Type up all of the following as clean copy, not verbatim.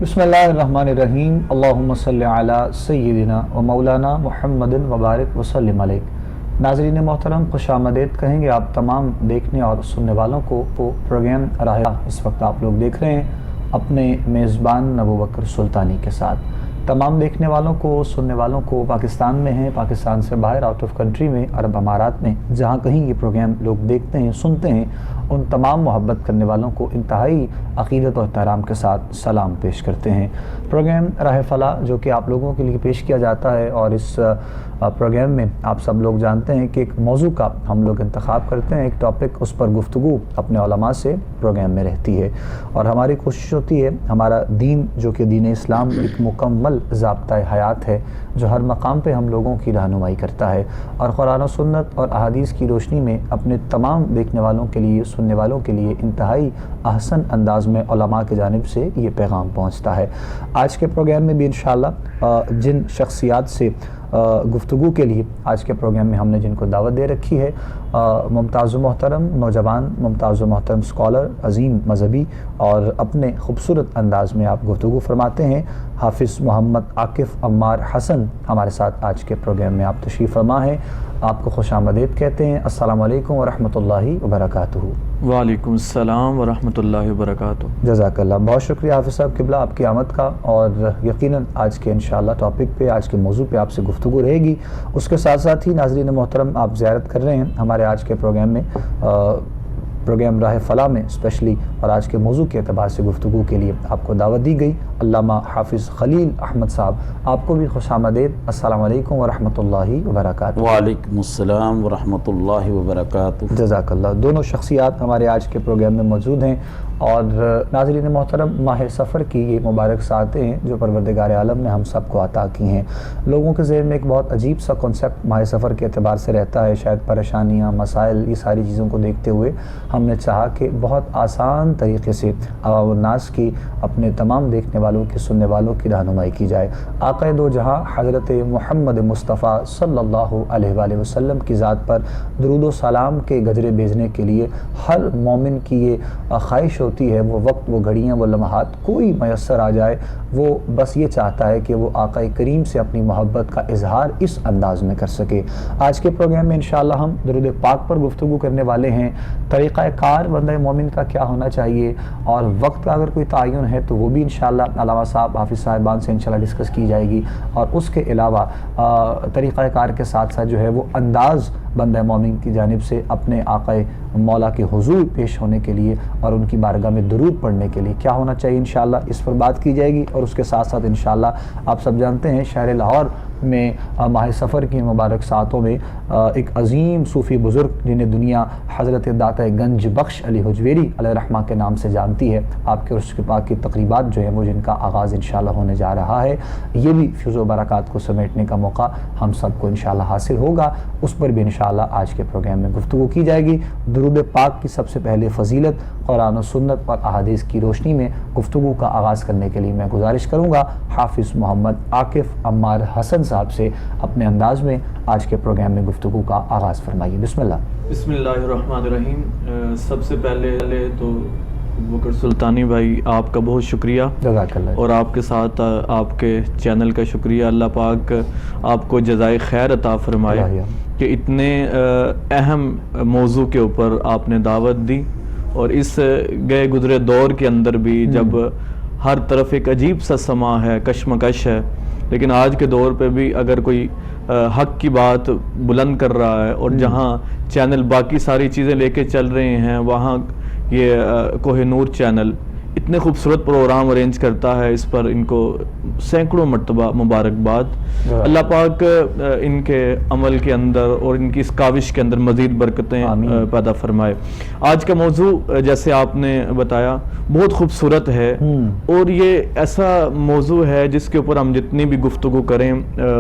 بسم اللہ الرحمن الرحیم اللہم صلی علی سیدنا و مولانا محمد وبارک وسلم علیہ۔ ناظرین محترم، خوش آمدید کہیں گے آپ تمام دیکھنے اور سننے والوں کو پروگرام راہ اس وقت آپ لوگ دیکھ رہے ہیں اپنے میزبان ابوبکر سلطانی کے ساتھ۔ تمام دیکھنے والوں کو، سننے والوں کو پاکستان میں ہیں، پاکستان سے باہر آؤٹ آف کنٹری میں، عرب امارات میں، جہاں کہیں یہ پروگرام لوگ دیکھتے ہیں سنتے ہیں، ان تمام محبت کرنے والوں کو انتہائی عقیدت و احترام کے ساتھ سلام پیش کرتے ہیں۔ پروگرام راہ فلاح جو کہ آپ لوگوں کے لیے پیش کیا جاتا ہے، اور اس پروگرام میں آپ سب لوگ جانتے ہیں کہ ایک موضوع کا ہم لوگ انتخاب کرتے ہیں، ایک ٹاپک، اس پر گفتگو اپنے علماء سے پروگرام میں رہتی ہے، اور ہماری کوشش ہوتی ہے ہمارا دین جو کہ دین اسلام ایک مکمل ضابطۂ حیات ہے جو ہر مقام پہ ہم لوگوں کی رہنمائی کرتا ہے، اور قرآن و سنت اور احادیث کی روشنی میں اپنے تمام دیکھنے والوں کے لیے، سننے والوں کے لیے انتہائی احسن انداز میں علماء کی جانب سے یہ پیغام پہنچتا ہے۔ آج کے پروگرام میں بھی انشاءاللہ جن شخصیات سے گفتگو کے لیے آج کے پروگرام میں ہم نے جن کو دعوت دے رکھی ہے، ممتاز و محترم نوجوان، ممتاز و محترم اسکالر، عظیم مذہبی، اور اپنے خوبصورت انداز میں آپ گفتگو فرماتے ہیں، حافظ محمد عاکف عمار حسن ہمارے ساتھ آج کے پروگرام میں آپ تشریف فرما ہیں۔ آپ کو خوش آمدید کہتے ہیں۔ السلام علیکم ورحمۃ اللہ وبرکاتہ۔ وعلیکم السلام ورحمۃ اللہ وبرکاتہ۔ جزاک اللہ، بہت شکریہ حافظ صاحب قبلہ آپ کی آمد کا، اور یقیناً آج کے انشاءاللہ ٹاپک پہ، آج کے موضوع پہ آپ سے گفتگو رہے گی۔ اس کے ساتھ ساتھ ہی ناظرین محترم، آپ زیارت کر رہے ہیں ہمارے آج کے پروگرام میں، پروگرام راہ فلاح میں اسپیشلی، اور آج کے موضوع کے اعتبار سے گفتگو کے لیے آپ کو دعوت دی گئی۔ علامہ حافظ خلیل احمد صاحب، آپ کو بھی خوش آمدید۔ السلام علیکم ورحمۃ اللہ وبرکاتہ۔ وعلیکم السلام ورحمۃ اللہ وبرکاتہ۔ جزاک اللہ۔ دونوں شخصیات ہمارے آج کے پروگرام میں موجود ہیں، اور ناظرین محترم، ماہ سفر کی یہ مبارک ساعتیں ہیں جو پروردگار عالم نے ہم سب کو عطا کی ہیں۔ لوگوں کے ذہن میں ایک بہت عجیب سا کنسیپٹ ماہ سفر کے اعتبار سے رہتا ہے، شاید پریشانیاں، مسائل، یہ ساری چیزوں کو دیکھتے ہوئے ہم نے چاہا کہ بہت آسان طریقے سے عوام الناس کی، اپنے تمام دیکھنے والوں کی، سننے والوں کی رہنمائی کی جائے۔ آقا دو جہاں حضرت محمد مصطفیٰ صلی اللہ علیہ وآلہ وسلم کی ذات پر درود و سلام کے گجرے بھیجنے کے لیے ہر مومن کی یہ خواہش ہوتی ہے، وہ وقت، وہ گھڑیاں، وہ لمحات کوئی میسر آ جائے، وہ بس یہ چاہتا ہے کہ وہ آقا کریم سے اپنی محبت کا اظہار اس انداز میں کر سکے۔ آج کے پروگرام میں انشاءاللہ ہم درود پاک پر گفتگو کرنے والے ہیں۔ طریقہ کار بندہ مومن کا کیا ہونا چاہیے، اور وقت کا اگر کوئی تعین ہے تو وہ بھی انشاءاللہ علامہ صاحب، حافظ صاحبان سے انشاءاللہ ڈسکس کی جائے گی، اور اس کے علاوہ طریقہ کار کے ساتھ ساتھ جو ہے وہ انداز بندہ مومن کی جانب سے اپنے آقا مولا کے حضور پیش ہونے کے لیے اور ان کی بارگاہ میں درود پڑھنے کے لیے کیا ہونا چاہیے، انشاءاللہ اس پر بات کی جائے گی۔ اور اس کے ساتھ ساتھ انشاءاللہ آپ سب جانتے ہیں شہر لاہور میں ماہ سفر کی مبارک ساعتوں میں ایک عظیم صوفی بزرگ جنہیں دنیا حضرت داتا گنج بخش علی حجویری علیہ رحمہ کے نام سے جانتی ہے، آپ کے عرش کے پاک کی تقریبات جو ہیں وہ جن کا آغاز انشاءاللہ ہونے جا رہا ہے، یہ بھی فیض و برکات کو سمیٹنے کا موقع ہم سب کو انشاءاللہ حاصل ہوگا۔ اس پر بھی انشاءاللہ آج کے پروگرام میں گفتگو کی جائے گی۔ درود پاک کی سب سے پہلے فضیلت، قرآن و سنت اور احادیث کی روشنی میں گفتگو کا آغاز کرنے کے لیے میں گزارش کروں گا حافظ محمد عاکف عمار حسن صاحب سے، اپنے انداز میں آج کے پروگرام میں گفتگو کا آغاز فرمائیے۔ بسم اللہ۔ بسم اللہ الرحمن الرحیم۔ سب سے پہلے تو بکر سلطانی بھائی، آپ کا بہت شکریہ، جزاک اللہ، اور آپ کے ساتھ آپ کے چینل کا شکریہ۔ اللہ پاک آپ کو جزائے خیر عطا فرمائے کہ اتنے اہم موضوع کے اوپر آپ نے دعوت دی، اور اس گئے گزرے دور کے اندر بھی جب ہر طرف ایک عجیب سا سما ہے، کشمکش ہے، لیکن آج کے دور پہ بھی اگر کوئی حق کی بات بلند کر رہا ہے، اور جہاں چینل باقی ساری چیزیں لے کے چل رہے ہیں، وہاں یہ کوہ نور چینل اتنے خوبصورت پروگرام ارینج کرتا ہے، اس پر ان کو سینکڑوں مرتبہ مبارکباد۔ اللہ پاک ان کے عمل کے اندر اور ان کی اس کاوش کے اندر مزید برکتیں پیدا فرمائے۔ آج کا موضوع جیسے آپ نے بتایا بہت خوبصورت ہے، اور یہ ایسا موضوع ہے جس کے اوپر ہم جتنی بھی گفتگو کریں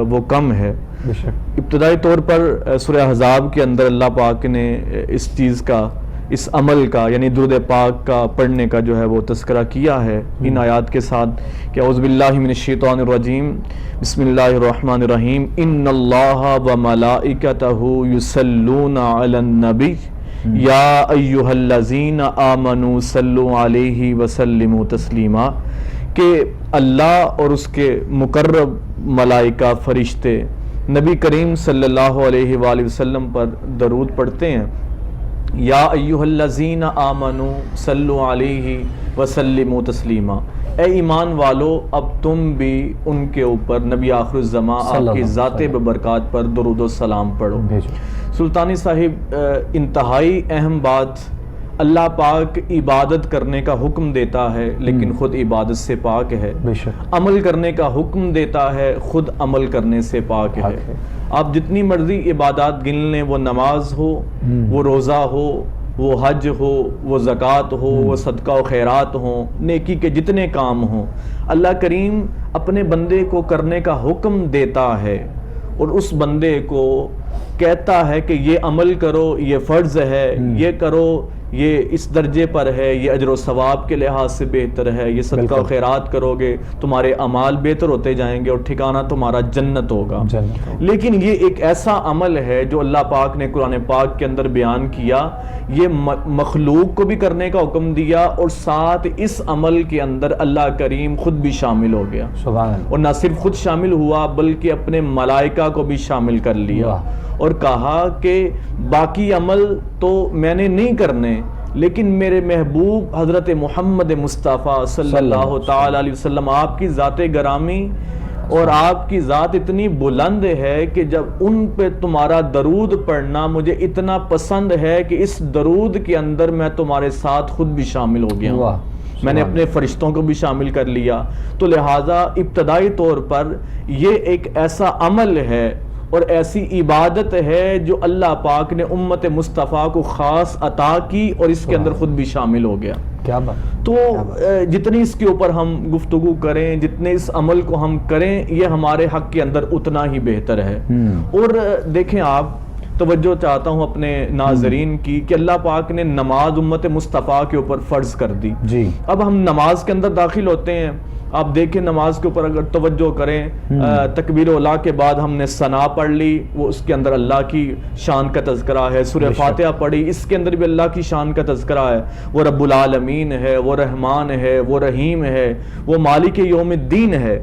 وہ کم ہے۔ ابتدائی طور پر سورہ احزاب کے اندر اللہ پاک نے اس چیز کا، اس عمل کا، یعنی درود پاک کا پڑھنے کا جو ہے وہ تذکرہ کیا ہے ان آیات کے ساتھ کہ اعوذ باللہ من الشیطان الرجیم، بسم اللہ الرحمن الرحیم، ان اللہ وملائکتہ یصلون علی النبی یا ایہا الذین آمنوا صلوا علیہ وسلموا تسلیما، کہ اللہ اور اس کے مقرب ملائکہ فرشتے نبی کریم صلی اللہ علیہ وآلہ وسلم پر درود پڑھتے ہیں. یا ایھا الذین آمنوا صلوا علیہ وسلموا تسلیما. اے ایمان والو اب تم بھی ان کے اوپر نبی آخر الزماں آپ کی ذات ببرکات پر درود و سلام پڑھو. سلطانی صاحب انتہائی اہم بات، اللہ پاک عبادت کرنے کا حکم دیتا ہے لیکن خود عبادت سے پاک ہے. عمل کرنے کا حکم دیتا ہے، خود عمل کرنے سے پاک ہے. آپ جتنی مرضی عبادات گن لیں، وہ نماز ہو، وہ روزہ ہو، وہ حج ہو، وہ زکوٰۃ ہو، وہ صدقہ و خیرات ہوں، نیکی کے جتنے کام ہوں، اللہ کریم اپنے بندے کو کرنے کا حکم دیتا ہے اور اس بندے کو کہتا ہے کہ یہ عمل کرو، یہ فرض ہے، یہ کرو، یہ اس درجے پر ہے، یہ اجر و ثواب کے لحاظ سے بہتر ہے، یہ صدقہ و خیرات کرو گے تمہارے اعمال بہتر ہوتے جائیں گے اور ٹھکانہ تمہارا جنت ہوگا. لیکن یہ ایک ایسا عمل ہے جو اللہ پاک نے قرآن پاک کے اندر بیان کیا، یہ مخلوق کو بھی کرنے کا حکم دیا اور ساتھ اس عمل کے اندر اللہ کریم خود بھی شامل ہو گیا. اور نہ صرف خود شامل ہوا بلکہ اپنے ملائکہ کو بھی شامل کر لیا اور کہا کہ باقی عمل تو میں نے نہیں کرنے، لیکن میرے محبوب حضرت محمد مصطفیٰ صلی اللہ تعالی علیہ وسلم، آپ کی ذات گرامی اور آپ کی ذات اتنی بلند ہے کہ جب ان پہ تمہارا درود پڑھنا مجھے اتنا پسند ہے کہ اس درود کے اندر میں تمہارے ساتھ خود بھی شامل ہو گیا ہوں. میں نے اپنے فرشتوں کو بھی شامل کر لیا. تو لہٰذا ابتدائی طور پر یہ ایک ایسا عمل ہے اور ایسی عبادت ہے جو اللہ پاک نے امت مصطفیٰ کو خاص عطا کی اور اس کے اندر خود بھی شامل ہو گیا. کیا بات. تو جتنی اس کے اوپر ہم گفتگو کریں، جتنے اس عمل کو ہم کریں، یہ ہمارے حق کے اندر اتنا ہی بہتر ہے. اور دیکھیں آپ، توجہ چاہتا ہوں اپنے ناظرین کی کہ اللہ پاک نے نماز امت مصطفیٰ کے اوپر فرض کر دی. اب ہم نماز کے اندر داخل ہوتے ہیں. آپ دیکھیں نماز کے اوپر اگر توجہ کریں، تکبیر اولیٰ کے بعد ہم نے ثنا پڑھ لی، وہ اس کے اندر اللہ کی شان کا تذکرہ ہے. سورہ فاتحہ پڑھی، اس کے اندر بھی اللہ کی شان کا تذکرہ ہے. وہ رب العالمین ہے، وہ رحمان ہے، وہ رحیم ہے، وہ مالک یوم الدین ہے.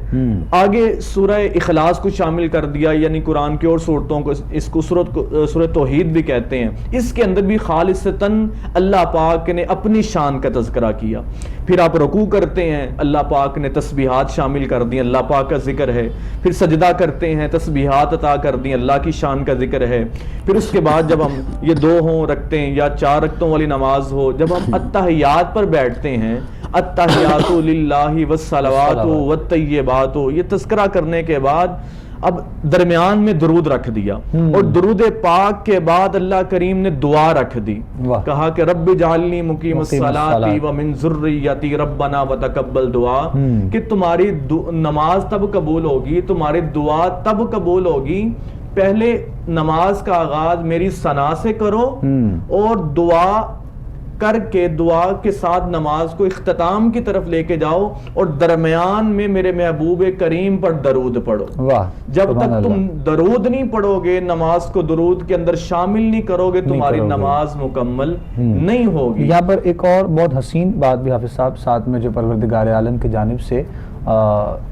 آگے سورہ اخلاص کو شامل کر دیا، یعنی قرآن کی اور صورتوں کو، اس کو سورہ توحید بھی کہتے ہیں. اس کے اندر بھی خالصتاً اللہ پاک نے اپنی شان کا تذکرہ کیا. پھر آپ رکوع کرتے ہیں، اللہ پاک نے تسبیحات شامل کر دی، اللہ پاک کا ذکر ہے. پھر سجدہ کرتے ہیں، تسبیحات عطا کر دی، اللہ کی شان کا ذکر ہے. پھر اس کے بعد جب ہم یہ 2 ہوں رکھتے ہیں یا 4 رکعتوں والی نماز ہو، جب ہم التحیات پر بیٹھتے ہیں، التحیات للہ والصلوات والطیبات، یہ تذکرہ کرنے کے بعد اب درمیان میں درود رکھ دیا اور درود پاک کے بعد اللہ کریم نے دعا رکھ دی. کہا کہ رب اجعلنی مقیم الصلاۃ ومن ذریتی ربنا وتقبل دعا، کہ تمہاری نماز تب قبول ہوگی، تمہاری دعا تب قبول ہوگی، پہلے نماز کا آغاز میری ثنا سے کرو اور دعا کر کے دعا کے ساتھ نماز کو اختتام کی طرف لے کے جاؤ اور درمیان میں میرے محبوب کریم پر درود پڑھو. جب تک تم درود نہیں پڑھو گے، نماز کو درود کے اندر شامل نہیں کرو گے، تمہاری نماز مکمل نہیں ہوگی. یہاں پر ایک اور بہت حسین بات بھی حافظ صاحب ساتھ میں جو پروردگار عالم کی جانب سے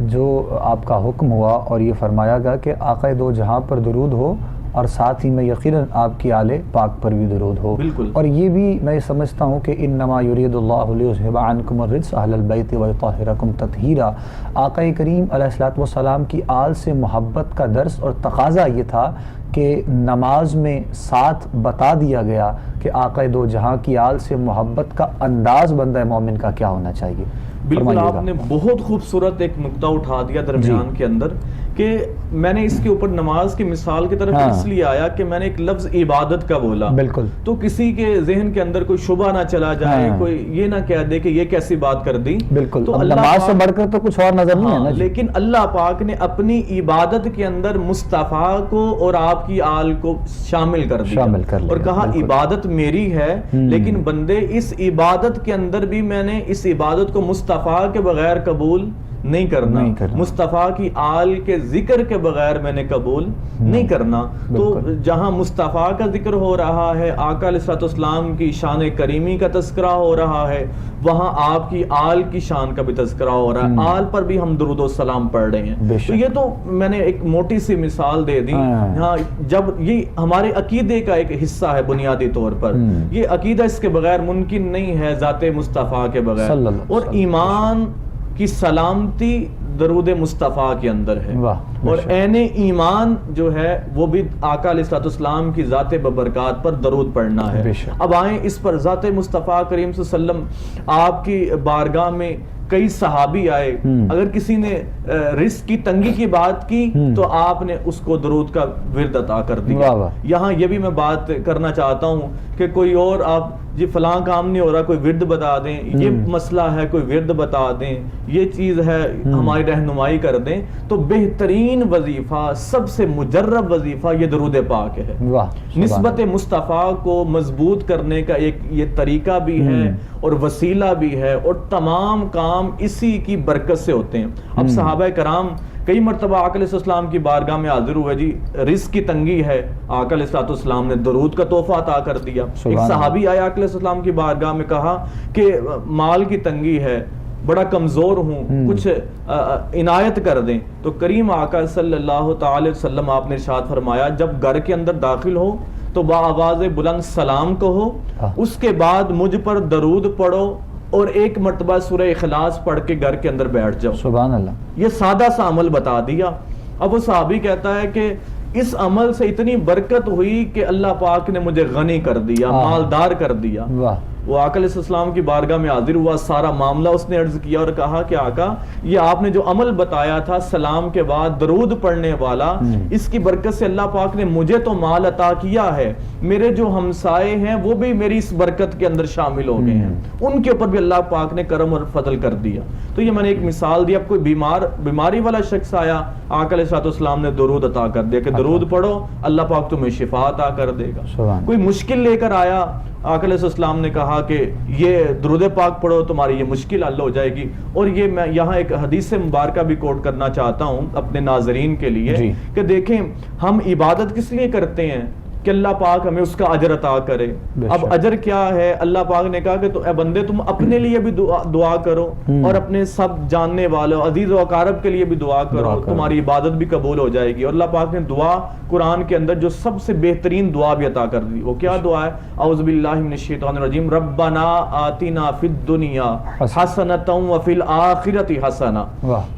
جو آپ کا حکم ہوا اور یہ فرمایا گیا کہ آقا دو جہاں پر درود ہو اور ساتھ ہی میں یقیناً آپ کی آل پاک پر بھی درود ہو. اور یہ بھی میں سمجھتا ہوں کہ انما یرید اللہ لیذھب عنکم الرجس اہل البیت ویطہرکم تطہیرا. آقا کریم علیہ الصلوۃ والسلام کی آل سے محبت کا درس اور تقاضا یہ تھا کہ نماز میں ساتھ بتا دیا گیا کہ آقا دو جہاں کی آل سے محبت کا انداز بندہ مومن کا کیا ہونا چاہیے. بالکل آپ نے بہت خوبصورت ایک نقطہ اٹھا دیا درمیان کے اندر کہ میں نے اس کے اوپر نماز کی مثال کی طرف اس لیے آیا کہ میں نے ایک لفظ عبادت کا بولا، بالکل، تو کسی کے ذہن کے اندر کوئی شبہ نہ چلا جائے، کوئی یہ نہ کہہ دے کہ یہ کیسی بات کر دی. بالکل، تو نماز سے بڑھ کر تو کچھ اور نظر نہیں ہے نا. لیکن اللہ پاک نے اپنی عبادت کے اندر مصطفیٰ کو اور آپ کی آل کو شامل کر دیا اور کہا عبادت میری ہے، لیکن بندے اس عبادت کے اندر بھی میں نے اس عبادت کو مصطفیٰ کے بغیر قبول نہیں کرنا, مصطفیٰ کی آل کے ذکر کے بغیر میں نے قبول نہیں کرنا. تو جہاں مصطفیٰ کا ذکر ہو رہا ہے, آقا علیہ الصلوۃ والسلام کی شان کریمی کا تذکرہ ہو رہا ہے, وہاں آپ کی آل کی شان کا بھی تذکرہ ہو رہا ہے, آل پر بھی ہم درود و سلام پڑھ رہے ہیں. تو یہ تو میں نے ایک موٹی سی مثال دے دی. ہاں, جب یہ ہمارے عقیدے کا ایک حصہ ہے بنیادی طور پر, یہ عقیدہ اس کے بغیر ممکن نہیں ہے ذات مصطفیٰ کے بغیر, اور ایمان کی سلامتی درود مصطفیٰ کے اندر ہے, اور عین ایمان جو ہے وہ بھی آقا علیہ الصلوۃ والسلام کی ذات ببرکات پر درود پڑھنا ہے. اب آئیں اس پر, ذات مصطفیٰ کریم صلی اللہ علیہ وسلم آپ کی بارگاہ میں کئی صحابی آئے, اگر کسی نے رزق کی تنگی کی بات کی تو آپ نے اس کو درود کا ورد عطا کر دیا. یہاں یہ بھی میں بات کرنا چاہتا ہوں کہ کوئی اور آپ جی فلاں کام نہیں ہو رہا, کوئی ورد بتا دیں, یہ مسئلہ ہے کوئی ورد بتا دیں, یہ چیز ہے ہماری رہنمائی کر دیں. تو بہترین وظیفہ, سب سے مجرب وظیفہ یہ درود پاک ہے. نسبت مصطفیٰ کو مضبوط کرنے کا ایک یہ طریقہ بھی ہے اور وسیلہ بھی ہے, اور تمام کام اسی کی برکت سے ہوتے ہیں. اب صحابہ کرام کئی مرتبہ آقا علیہ السلام کی بارگاہ میں حاضر ہوئے, جی رزق کی تنگی ہے, آقا علیہ السلام نے درود کا تحفہ عطا کر دیا. ایک صحابی آیا آقا علیہ السلام کی بارگاہ میں, کہا کہ مال کی تنگی ہے, بڑا کمزور ہوں, کچھ عنایت کر دیں. تو کریم آقا صلی اللہ تعالی وسلم آپ نے ارشاد فرمایا, جب گھر کے اندر داخل ہو تو بآواز بلند سلام کہو, اس کے بعد مجھ پر درود پڑھو, اور ایک مرتبہ سورہ اخلاص پڑھ کے گھر کے اندر بیٹھ جاؤ. سبحان اللہ. یہ سادہ سا عمل بتا دیا. اب وہ صحابی کہتا ہے کہ اس عمل سے اتنی برکت ہوئی کہ اللہ پاک نے مجھے غنی کر دیا, مالدار کر دیا. وہ آقا علیہ السلام کی بارگاہ میں حاضر ہوا, سارا معاملہ اس نے عرض کیا اور کہا کہ آقا یہ آپ نے جو عمل بتایا تھا سلام کے بعد درود پڑھنے والا, اس کی برکت سے اللہ پاک نے مجھے تو مال عطا کیا ہے, میرے جو ہمسائے ہیں وہ بھی میری اس برکت کے اندر شامل ہو گئے ہیں, ان کے اوپر بھی اللہ پاک نے کرم اور فضل کر دیا. تو یہ میں نے ایک مثال دی. اب کوئی بیماری والا شخص آیا, آقا علیہ السلام نے درود عطا کر دیا کہ درود پڑھو, اللہ پاک تمہیں شفا عطا کر دے گا. کوئی مشکل لے کر آیا, آقا علیہ السلام نے کہا کہ یہ درود پاک پڑھو, تمہاری یہ مشکل حل ہو جائے گی. اور یہ میں یہاں ایک حدیث مبارکہ بھی کوٹ کرنا چاہتا ہوں اپنے ناظرین کے لیے, کہ دیکھیں ہم عبادت کس لیے کرتے ہیں, کہ اللہ پاک ہمیں اس کا اجر عطا کرے. اب اجر کیا ہے؟ اللہ پاک نے کہا کہ تو اے بندے تم اپنے لیے بھی دعا کرو اور اپنے سب جاننے والوں عزیز و اقارب کے لیے بھی دعا کرو, تمہاری عبادت بھی قبول ہو جائے گی. اور اللہ پاک نے دعا قرآن کے اندر جو سب سے بہترین دعا بھی عطا کر دی. وہ کیا دعا ہے؟ اعوذ باللہ من الشیطان الرجیم, ربنا آتنا فی الدنیا حسنۃ وفی الآخرۃ حسنہ.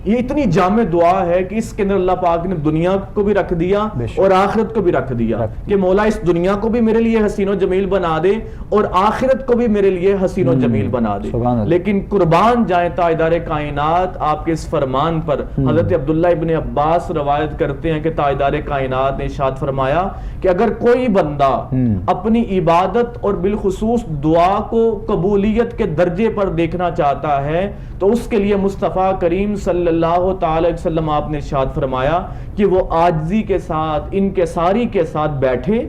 یہ اتنی جامع دعا ہے کہ اس کے اندر اللہ پاک نے دنیا کو بھی رکھ دیا اور آخرت کو بھی رکھ دیا, کہ مولا اس دنیا کو بھی میرے لیے حسین و جمیل بنا دے اور آخرت کو بھی میرے لیے حسین و جمیل بنا دے. لیکن قربان جائیں تاجدار کائنات آپ کے اس فرمان پر. حضرت عبداللہ ابن عباس روایت کرتے ہیں کہ تاجدار کائنات نے ارشاد فرمایا کہ اگر کوئی بندہ اپنی عبادت اور بالخصوص دعا کو قبولیت کے درجے پر دیکھنا چاہتا ہے تو اس کے لیے مصطفیٰ کریم صلی اللہ تعالی وسلم آپ نے ارشاد فرمایا کہ وہ عاجزی کے ساتھ انکساری کے ساتھ بیٹھے,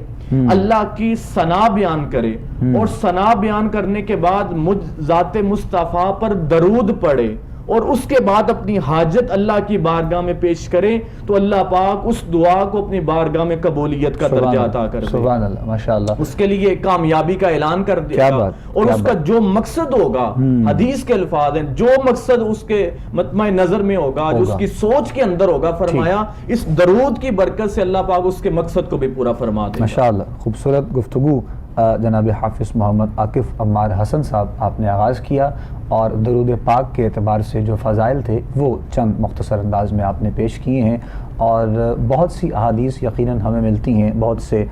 اللہ کی ثنا بیان کرے, اور ثنا بیان کرنے کے بعد مجھ ذات مصطفیٰ پر درود پڑھے, اور اس کے بعد اپنی حاجت اللہ کی بارگاہ میں پیش کرے, تو اللہ پاک اس دعا کو اپنی بارگاہ میں قبولیت کا درجہ عطا کر دے. سبحان اللہ, ماشاءاللہ. اس کے لیے کامیابی کا اعلان کر دے گا, اور اس کا جو مقصد ہوگا, حدیث کے الفاظ ہیں, جو مقصد اس کے مطمع نظر میں ہوگا, جو اس کی سوچ کے اندر ہوگا, فرمایا اس درود کی برکت سے اللہ پاک اس کے مقصد کو بھی پورا فرما دے. ماشاءاللہ. خوبصورت گفتگو جناب حافظ محمد عاکف عمار حسن صاحب آپ نے آغاز کیا, اور درود پاک کے اعتبار سے جو فضائل تھے وہ چند مختصر انداز میں آپ نے پیش کیے ہیں, اور بہت سی احادیث یقیناً ہمیں ملتی ہیں, بہت سے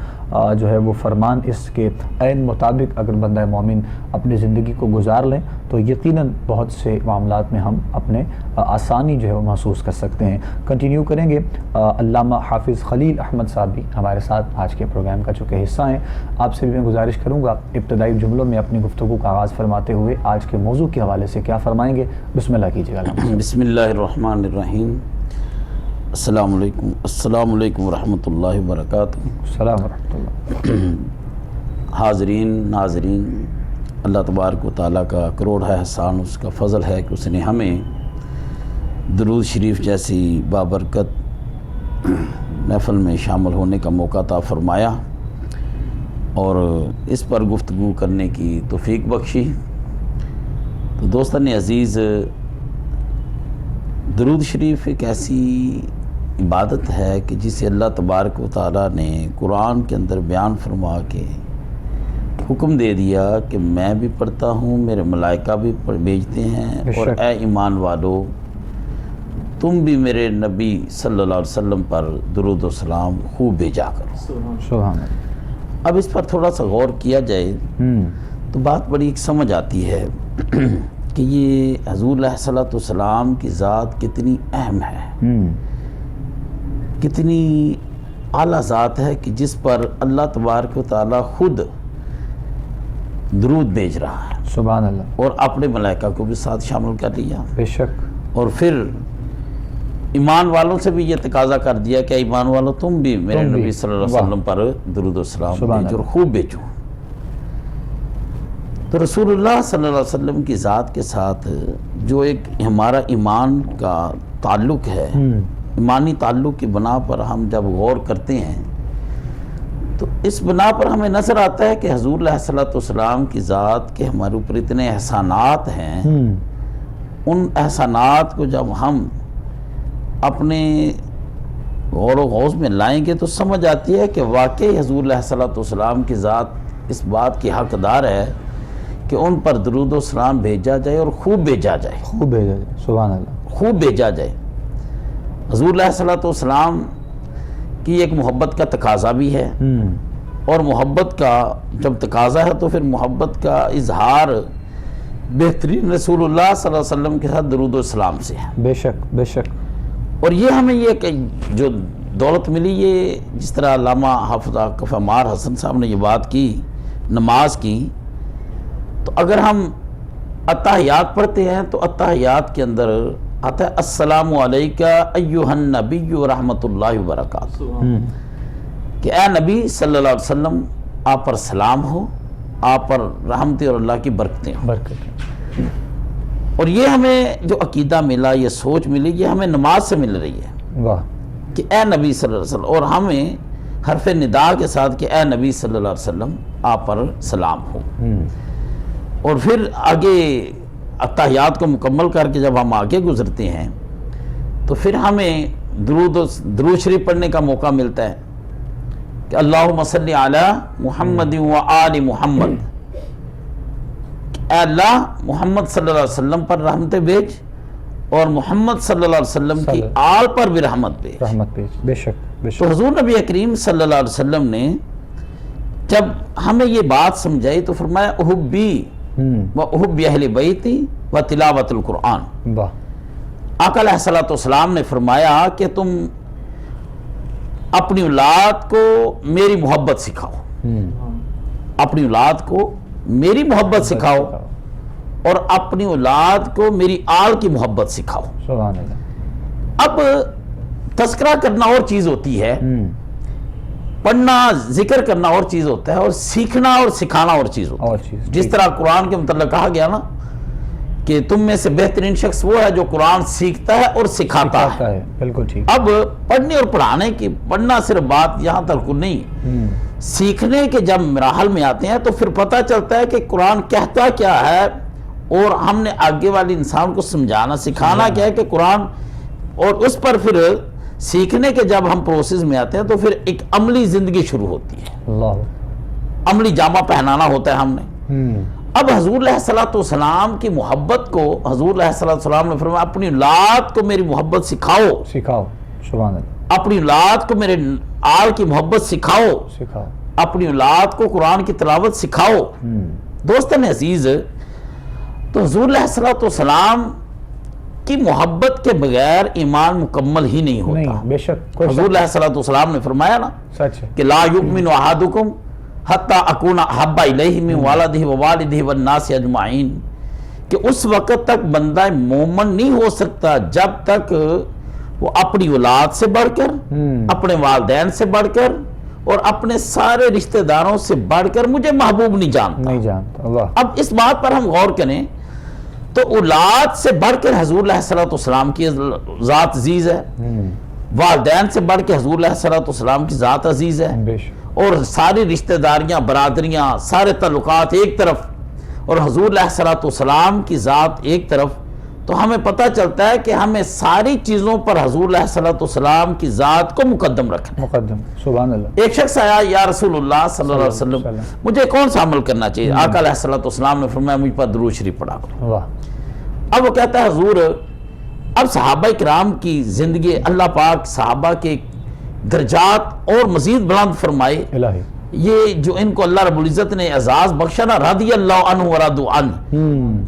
جو ہے وہ فرمان اس کے عین مطابق اگر بندہ مومن اپنی زندگی کو گزار لیں تو یقیناً بہت سے معاملات میں ہم اپنے آسانی جو ہے وہ محسوس کر سکتے ہیں. کنٹینیو کریں گے. علامہ حافظ خلیل احمد صاحب بھی ہمارے ساتھ آج کے پروگرام کا چونکہ حصہ ہیں. آپ سے بھی میں گزارش کروں گا ابتدائی جملوں میں اپنی گفتگو کا آغاز فرماتے ہوئے آج کے موضوع کے حوالے سے کیا فرمائیں گے؟ بسم اللہ کیجیے گا. بسم اللہ الرحمن الرحیم. السلام علیکم ورحمۃ اللہ وبرکاتہ. السلام ورحمۃ اللہ. حاضرین ناظرین, اللہ تبارک و تعالیٰ کا کروڑ ہے احسان, اس کا فضل ہے کہ اس نے ہمیں درود شریف جیسی بابرکت محفل میں شامل ہونے کا موقع عطا فرمایا اور اس پر گفتگو کرنے کی توفیق بخشی۔ تو دوستان عزیز، درود شریف ایک ایسی عبادت ہے کہ جسے اللہ تبارک و تعالیٰ نے قرآن کے اندر بیان فرما کے حکم دے دیا کہ میں بھی پڑھتا ہوں، میرے ملائکہ بھی بھیجتے ہیں، اور اے ایمان والو تم بھی میرے نبی صلی اللہ علیہ وسلم پر درود و سلام خوب بھیجا کرو۔ سبحان اللہ۔ اب اس پر تھوڑا سا غور کیا جائے تو بات بڑی ایک سمجھ آتی ہے کہ یہ حضور علیہ الصلوۃ والسلام کی ذات کتنی اہم ہے، کتنی اعلیٰ ذات ہے کہ جس پر اللہ تبارک و تعالیٰ خود درود بھیج رہا ہے، سبحان اللہ، اور اپنے ملائکہ کو بھی ساتھ شامل کر لیا، بے شک، اور پھر ایمان والوں سے بھی یہ تقاضا کر دیا کہ ایمان والوں تم بھی میرے نبی صلی اللہ علیہ وسلم پر درود و سلام بھیجو اور خوب بھیجو۔ تو رسول اللہ صلی اللہ علیہ وسلم کی ذات کے ساتھ جو ایک ہمارا ایمان کا تعلق ہے، ایمانی تعلق کی بنا پر ہم جب غور کرتے ہیں تو اس بنا پر ہمیں نظر آتا ہے کہ حضور علیہ الصلوۃ والسلام کی ذات کے ہمارے اوپر اتنے احسانات ہیں، ان احسانات کو جب ہم اپنے غور و غوض میں لائیں گے تو سمجھ آتی ہے کہ واقعی حضور علیہ الصلوۃ والسلام کی ذات اس بات کی حقدار ہے کہ ان پر درود و سلام بھیجا جائے اور خوب بھیجا جائے، خوب بھیجا جائے، سبحان اللہ، خوب بھیجا جائے۔ حضور علیہ الصلوۃ والسلام کی ایک محبت کا تقاضا بھی ہے، اور محبت کا جب تقاضا ہے تو پھر محبت کا اظہار بہترین رسول اللہ صلی اللہ علیہ وسلم کے ساتھ درود و سلام سے ہے۔ بے شک، بے شک، اور یہ ہمیں یہ کہ جو دولت ملی، یہ جس طرح علامہ حافظ آقف عمار حسن صاحب نے یہ بات کی نماز کی، تو اگر ہم اتحیات پڑھتے ہیں تو اتحیات کے اندر آتا ہے السلام علیکہ ایہا النبی رحمۃ اللہ وبرکاتہ، کہ اے نبی صلی اللہ علیہ وسلم آپ پر سلام ہو، آپ پر رحمتیں اور اللہ کی برکتیں ہوں۔ برکت، اور یہ ہمیں جو عقیدہ ملا، یہ سوچ ملی، یہ ہمیں نماز سے مل رہی ہے واہ، کہ اے نبی صلی اللہ علیہ وسلم، اور ہمیں حرف ندا کے ساتھ کہ اے نبی صلی اللہ علیہ وسلم آپ پر سلام ہو۔ اور پھر آگے اتحیات کو مکمل کر کے جب ہم آگے گزرتے ہیں تو پھر ہمیں درود شریف پڑھنے کا موقع ملتا ہے کہ اللہم صلی علی محمد و آل محمد، اے اللہ محمد صلی اللہ علیہ وسلم پر رحمت بھیج اور محمد صلی اللہ علیہ وسلم کی آل پر بھی رحمت بھیج، رحمت بھیج، بے شک، بے شک، تو حضور نبی کریم صلی اللہ علیہ وسلم نے جب ہمیں یہ بات سمجھائی تو فرمایا احبی و احب اہل بیتی و تلاوت القرآن۔ واہ، آقا علیہ الصلوۃ والسلام نے فرمایا کہ تم اپنی اولاد کو میری محبت سکھاؤ، اپنی اولاد کو میری محبت سکھاؤ اور اپنی اولاد کو میری آل کی محبت سکھاؤ۔ سبحان اللہ۔ اب تذکرہ کرنا اور چیز ہوتی ہے، پڑھنا ذکر کرنا اور چیز ہوتا ہے، اور سیکھنا اور سکھانا اور چیز ہوتا اور ہے۔ چیز، جس طرح قرآن کے متعلق کہا گیا نا کہ تم میں سے بہترین شخص وہ ہے جو قرآن سیکھتا ہے اور سکھاتا ہے۔ بالکل ٹھیک۔ اب پڑھنے اور پڑھانے کی، پڑھنا صرف بات یہاں تک نہیں، سیکھنے کے جب مراحل میں آتے ہیں تو پھر پتہ چلتا ہے کہ قرآن کہتا کیا ہے، اور ہم نے آگے والے انسان کو سمجھانا سکھانا کیا ہے کہ قرآن، اور اس پر پھر سیکھنے کے جب ہم پروسیس میں آتے ہیں تو پھر ایک عملی زندگی شروع ہوتی ہے، اللہ، عملی جامہ پہنانا ہوتا ہے ہم نے۔ اب حضور علیہ الصلوۃ والسلام کی محبت کو حضور علیہ الصلوۃ والسلام نے فرمایا اپنی اولاد کو میری محبت سکھاؤ، سکھاؤ، سبحان اللہ، اپنی اولاد کو میرے آل کی محبت سکھاؤ، سکھاؤ، اپنی اولاد کو قرآن کی تلاوت سکھاؤ۔ دوستان عزیز، تو حضور علیہ الصلوۃ والسلام کی محبت کے بغیر ایمان مکمل ہی نہیں ہوتا۔ نہیں، بے شک، حضور علیہ الصلوۃ والسلام نے فرمایا نا سچ ہے کہ لا یؤمن احدکم حتی اکون احب الیہ من والدہ ووالدہ والناس اجمعین، کہ اس وقت تک بندہ مومن نہیں ہو سکتا جب تک وہ اپنی اولاد سے بڑھ کر، اپنے والدین سے بڑھ کر اور اپنے سارے رشتہ داروں سے بڑھ کر مجھے محبوب نہیں جانتا۔ نہیں جانتا، اللہ، اب اس بات پر ہم غور کریں تو اولاد سے بڑھ کر حضور علیہ الصلوۃ والسلام کی ذات عزیز ہے، والدین سے بڑھ کے حضور علیہ الصلوۃ والسلام کی ذات عزیز ہے، بے شک، اور ساری رشتہ داریاں، برادریاں، سارے تعلقات ایک طرف اور حضور علیہ الصلوۃ والسلام کی ذات ایک طرف، تو ہمیں پتہ چلتا ہے کہ ہمیں ساری چیزوں پر حضور علیہ الصلوۃ والسلام کی ذات کو مقدم رکھنا ہے۔ مقدم، سبحان اللہ۔ ایک شخص آیا، یا رسول اللہ صلی اللہ علیہ وسلم مجھے کون سا عمل کرنا چاہیے؟ آقا علیہ الصلوۃ والسلام نے فرمایا مجھ پر درود شریف پڑھا کرو۔ واہ، اب وہ کہتا ہے حضور، اب صحابہ کرام کی زندگی، اللہ پاک صحابہ کے درجات اور مزید بلند فرمائے، الہی، یہ جو ان کو اللہ رب العزت نے اعزاز بخشا نا، رضی اللہ عنہ ورضوا عنہ،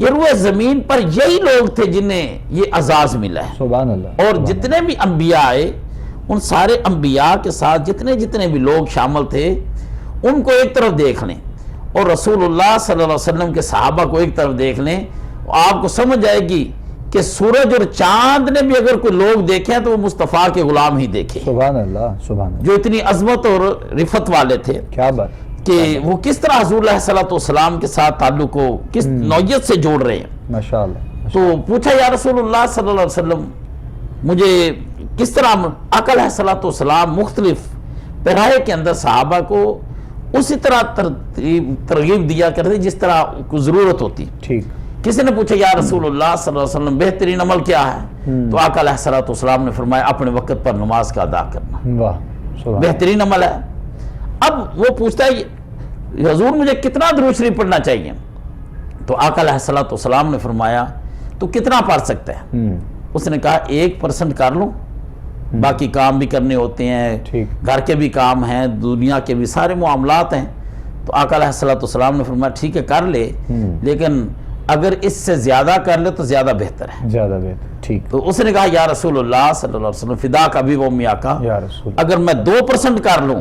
یہ روئے زمین پر یہی لوگ تھے جنہیں یہ اعزاز ملا ہے۔ سبحان اللہ۔ اور جتنے بھی انبیاء آئے، ان سارے انبیاء کے ساتھ جتنے بھی لوگ شامل تھے، ان کو ایک طرف دیکھ لیں، اور رسول اللہ صلی اللہ علیہ وسلم کے صحابہ کو ایک طرف دیکھ لیں، آپ کو سمجھ آئے گی کہ سورج اور چاند نے بھی اگر کوئی لوگ دیکھیں تو وہ مصطفیٰ کے غلام ہی دیکھیں، سبحان اللہ، سبحان اللہ، جو اتنی عظمت اور رفت والے تھے کیا بات، کہ وہ کس طرح حضور علیہ الصلوۃ والسلام کے ساتھ تعلق کو کس نوعیت سے جوڑ رہے ہیں۔ ماشاء اللہ۔ تو پوچھا یا رسول اللہ صلی اللہ علیہ وسلم مجھے کس طرح، آقا علیہ الصلوۃ والسلام مختلف پیرائے کے اندر صحابہ کو اسی طرح ترغیب دیا کرتے جس طرح کو ضرورت ہوتی۔ ٹھیک، کسی نے پوچھا یا رسول اللہ صلی اللہ علیہ وسلم بہترین عمل کیا ہے؟ تو آقا علیہ الصلوۃ والسلام نے فرمایا اپنے وقت پر نماز کا ادا کرنا واہ، سبحان بہترین عمل ہے۔ اب وہ پوچھتا ہے حضور مجھے کتنا درود شریف پڑھنا چاہیے؟ تو آقا علیہ الصلوۃ والسلام نے فرمایا تو کتنا پڑھ سکتا ہے؟ اللہ۔ اس نے کہا 1% کر لوں، باقی کام بھی کرنے ہوتے ہیں، ٹھیک، گھر کے بھی کام ہیں، دنیا کے بھی سارے معاملات ہیں۔ تو آقا علیہ الصلوۃ والسلام نے فرمایا ٹھیک ہے کر لے، لیکن اگر اس سے زیادہ کر لے تو زیادہ بہتر ہے۔ زیادہ بہتر، ٹھیک، تو اس نے کہا یا رسول اللہ صلی اللہ علیہ وسلم فدا کا بھی وہ امی آقا، یا رسول، اگر میں 2% کر لوں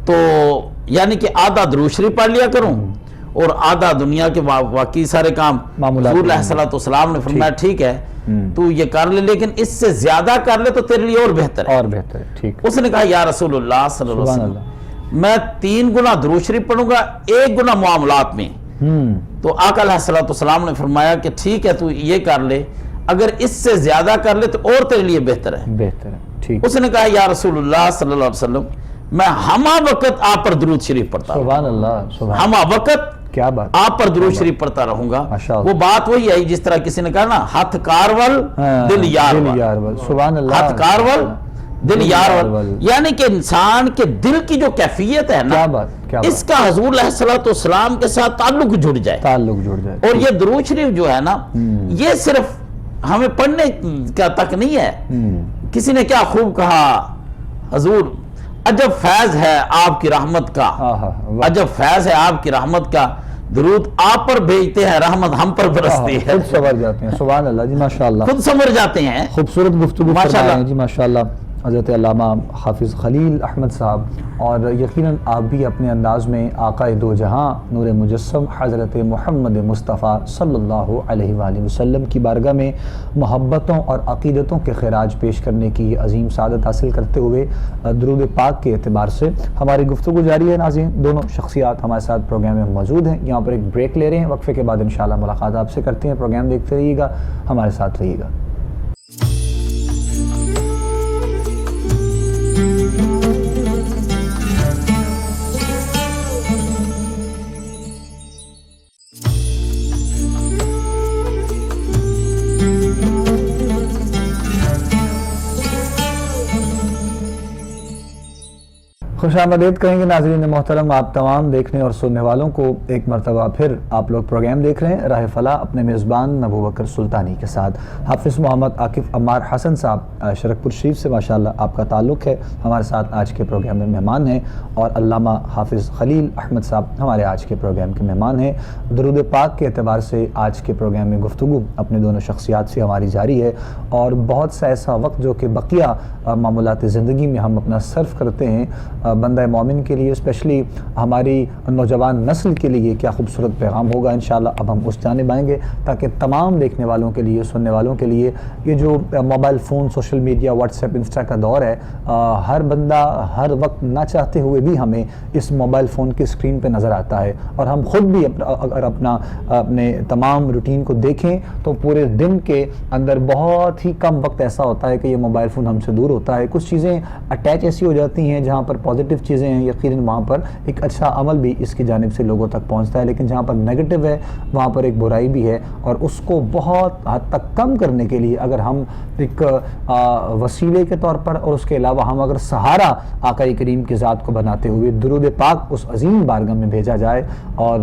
تو یعنی کہ آدھا درود شریف پڑھ لیا کروں اور آدھا دنیا کے باقی سارے کام۔ معمولات، حضور علیہ الصلوۃ والسلام نے فرمایا ٹھیک ہے تو یہ کر لے، لیکن اس سے زیادہ کر لے تو تیرے لیے اور بہتر ہے۔ اور بہتر ہے، ٹھیک، اس نے کہا یا رسول اللہ صلی اللہ علیہ سبحان وسلم میں 3 گنا درود شریف پڑھوں گا، 1 گنا معاملات میں۔ تو آقا علیہ الصلوۃ والسلام نے فرمایا کہ ٹھیک ہے تو یہ کر لے، اگر اس سے زیادہ کر لے تو اور تیرے لیے بہتر ہے۔ بہتر ہے، ٹھیک، اس نے کہا یا رسول اللہ صلی اللہ علیہ وسلم میں ہمہ وقت آپ پر درود شریف پڑھتا ہوں، سبحان اللہ، سبحان، ہمہ وقت کیا بات، آپ پر درود شریف پڑھتا رہوں گا۔ ماشاء اللہ۔ وہ بات وہی ہے جس طرح کسی نے کہا نا ہاتھ کارول دل یار ول، سبحان اللہ، ہاتھ کارول دل یار ول، یعنی کہ انسان کے دل کی جو کیفیت ہے نا، کیا بات، کیا اس کا حضور علیہ الصلوۃ والسلام کے ساتھ تعلق جڑ جائے۔ تعلق جڑ جائے، اور یہ درود شریف جو ہے نا، یہ صرف ہمیں پڑھنے کا تک نہیں ہے۔ کسی نے کیا خوب کہا، حضور عجب فیض ہے آپ کی رحمت کا، عجب فیض ہے آپ کی رحمت کا، درود آپ پر بھیجتے ہیں، رحمت ہم پر برستی ہے، خود سنور جاتے ہیں، سبحان اللہ جی، ماشاء اللہ، خود سمجھ جاتے ہیں۔ خوبصورت گفتگو ماشاء فرمائے ہیں اللہ جی، ماشاء اللہ حضرت علامہ حافظ خلیل احمد صاحب، اور یقیناً آپ بھی اپنے انداز میں آقا دو جہاں نور مجسم حضرت محمد مصطفیٰ صلی اللہ علیہ وآلہ وسلم کی بارگاہ میں محبتوں اور عقیدتوں کے خراج پیش کرنے کی عظیم سعادت حاصل کرتے ہوئے درود پاک کے اعتبار سے ہماری گفتگو جاری ہے۔ ناظرین، دونوں شخصیات ہمارے ساتھ پروگرام میں موجود ہیں، یہاں پر ایک بریک لے رہے ہیں، وقفے کے بعد انشاءاللہ ملاقات آپ سے کرتے ہیں۔ پروگرام دیکھتے رہیے گا، ہمارے ساتھ رہیے گا۔ خوش آمدید کہیں گے ناظرین محترم آپ تمام دیکھنے اور سننے والوں کو ایک مرتبہ پھر آپ لوگ پروگرام دیکھ رہے ہیں راہ فلاح اپنے میزبان ابوبکر سلطانی کے ساتھ۔ حافظ محمد عاقف عمار حسن صاحب شرکپور شریف سے ماشاءاللہ آپ کا تعلق ہے، ہمارے ساتھ آج کے پروگرام میں مہمان ہیں، اور علامہ حافظ خلیل احمد صاحب ہمارے آج کے پروگرام کے مہمان ہیں۔ درود پاک کے اعتبار سے آج کے پروگرام میں گفتگو اپنے دونوں شخصیات سے ہماری جاری ہے، اور بہت سا ایسا وقت جو کہ بقیہ معمولات زندگی میں ہم اپنا صرف کرتے ہیں بندہ مومن کے لیے، اسپیشلی ہماری نوجوان نسل کے لیے کیا خوبصورت پیغام ہوگا انشاءاللہ۔ اب ہم اس جانب آئیں گے تاکہ تمام دیکھنے والوں کے لیے، سننے والوں کے لیے، یہ جو mobile phone, social media, what's app, Insta کا دور ہے، ہر بندہ ہر وقت نہ چاہتے ہوئے بھی ہمیں اس موبائل فون کی اسکرین پہ نظر آتا ہے، اور ہم خود بھی اگر اپنے تمام روٹین کو دیکھیں تو پورے دن کے اندر بہت ہی کم وقت ایسا ہوتا ہے کہ یہ موبائل فون ہم سے دور ہوتا ہے۔ کچھ چیزیں اٹیچ ایسی ہو جاتی ہیں جہاں پر پازیٹیو چیزیں ہیں، یقیناً وہاں پر ایک اچھا عمل بھی اس کی جانب سے لوگوں تک پہنچتا ہے، لیکن جہاں پر نیگیٹو ہے وہاں پر ایک برائی بھی ہے، اور اس کو بہت حد تک کم کرنے کے لیے اگر ہم ایک وسیلے کے طور پر، اور اس کے علاوہ ہم اگر سہارا آقا کریم کی ذات کو بناتے ہوئے درود پاک اس عظیم بارگاہ میں بھیجا جائے، اور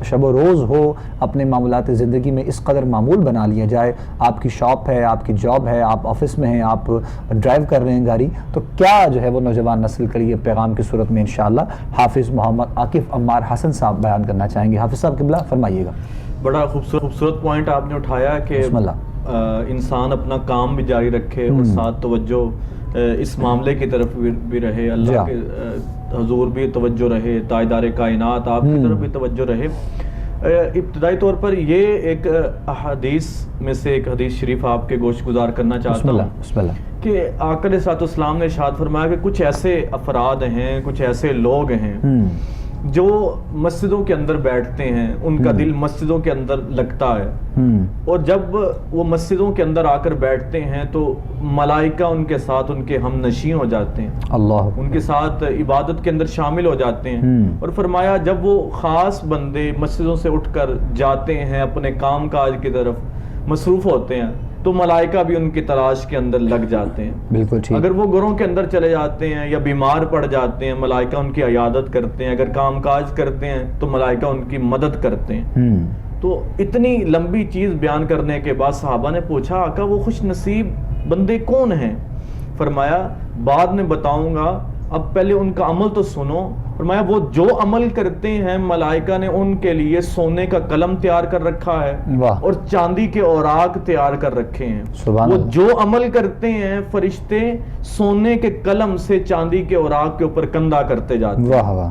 شب و روز ہو اپنے معاملات زندگی میں اس قدر معمول بنا لیا جائے۔ آپ کی شاپ ہے، آپ کی جاب ہے، آپ آفس میں ہیں، آپ ڈرائیو کر رہے ہیں گاڑی، تو کیا جو ہے وہ نوجوان نسل کے لیے پیغام کی صورت میں انشاءاللہ حافظ محمد عاکف عمار حسن صاحب بیان کرنا چاہیں گے۔ حافظ صاحب قبلہ فرمائیے گا۔ بڑا خوبصورت پوائنٹ آپ نے اٹھایا کہ بسم اللہ، انسان اپنا کام بھی جاری رکھے اور ساتھ توجہ اس معاملے کی طرف بھی رہے، اللہ کے حضور بھی توجہ رہے، تاجدار کائنات آپ کی طرف بھی توجہ رہے۔ ابتدائی طور پر یہ ایک حدیث میں سے ایک حدیث شریف آپ کے گوش گزار کرنا چاہتا ہوں بسم اللہ، کہ آقا علیہ الصلوۃ والسلام نے ارشاد فرمایا کہ کچھ ایسے افراد ہیں، کچھ ایسے لوگ ہیں جو مسجدوں کے اندر بیٹھتے ہیں، ان کا دل مسجدوں کے اندر لگتا ہے، اور جب وہ مسجدوں کے اندر آ کر بیٹھتے ہیں تو ملائکہ ان کے ساتھ ان کے ہم نشین ہو جاتے ہیں، اللہ ان کے ساتھ عبادت کے اندر شامل ہو جاتے ہیں۔ اور فرمایا جب وہ خاص بندے مسجدوں سے اٹھ کر جاتے ہیں، اپنے کام کاج کی طرف مصروف ہوتے ہیں، تو ملائکہ بھی ان کی تلاش کے اندر لگ جاتے ہیں۔ بالکل ٹھیک۔ اگر وہ گھروں کے اندر چلے جاتے ہیں یا بیمار پڑ جاتے ہیں، ملائکہ ان کی عیادت کرتے ہیں، اگر کام کاج کرتے ہیں تو ملائکہ ان کی مدد کرتے ہیں۔ تو اتنی لمبی چیز بیان کرنے کے بعد صحابہ نے پوچھا آقا وہ خوش نصیب بندے کون ہیں؟ فرمایا بعد میں بتاؤں گا، اب پہلے ان کا عمل تو سنو۔ فرمایا وہ جو عمل کرتے ہیں ملائکہ نے ان کے لیے سونے کا قلم تیار کر رکھا ہے اور چاندی کے اوراق تیار کر رکھے ہیں۔ وہ جو عمل کرتے ہیں فرشتے سونے کے قلم سے چاندی کے اوراق کے اوپر کندہ کرتے جاتے ہیں۔ واہ واہ۔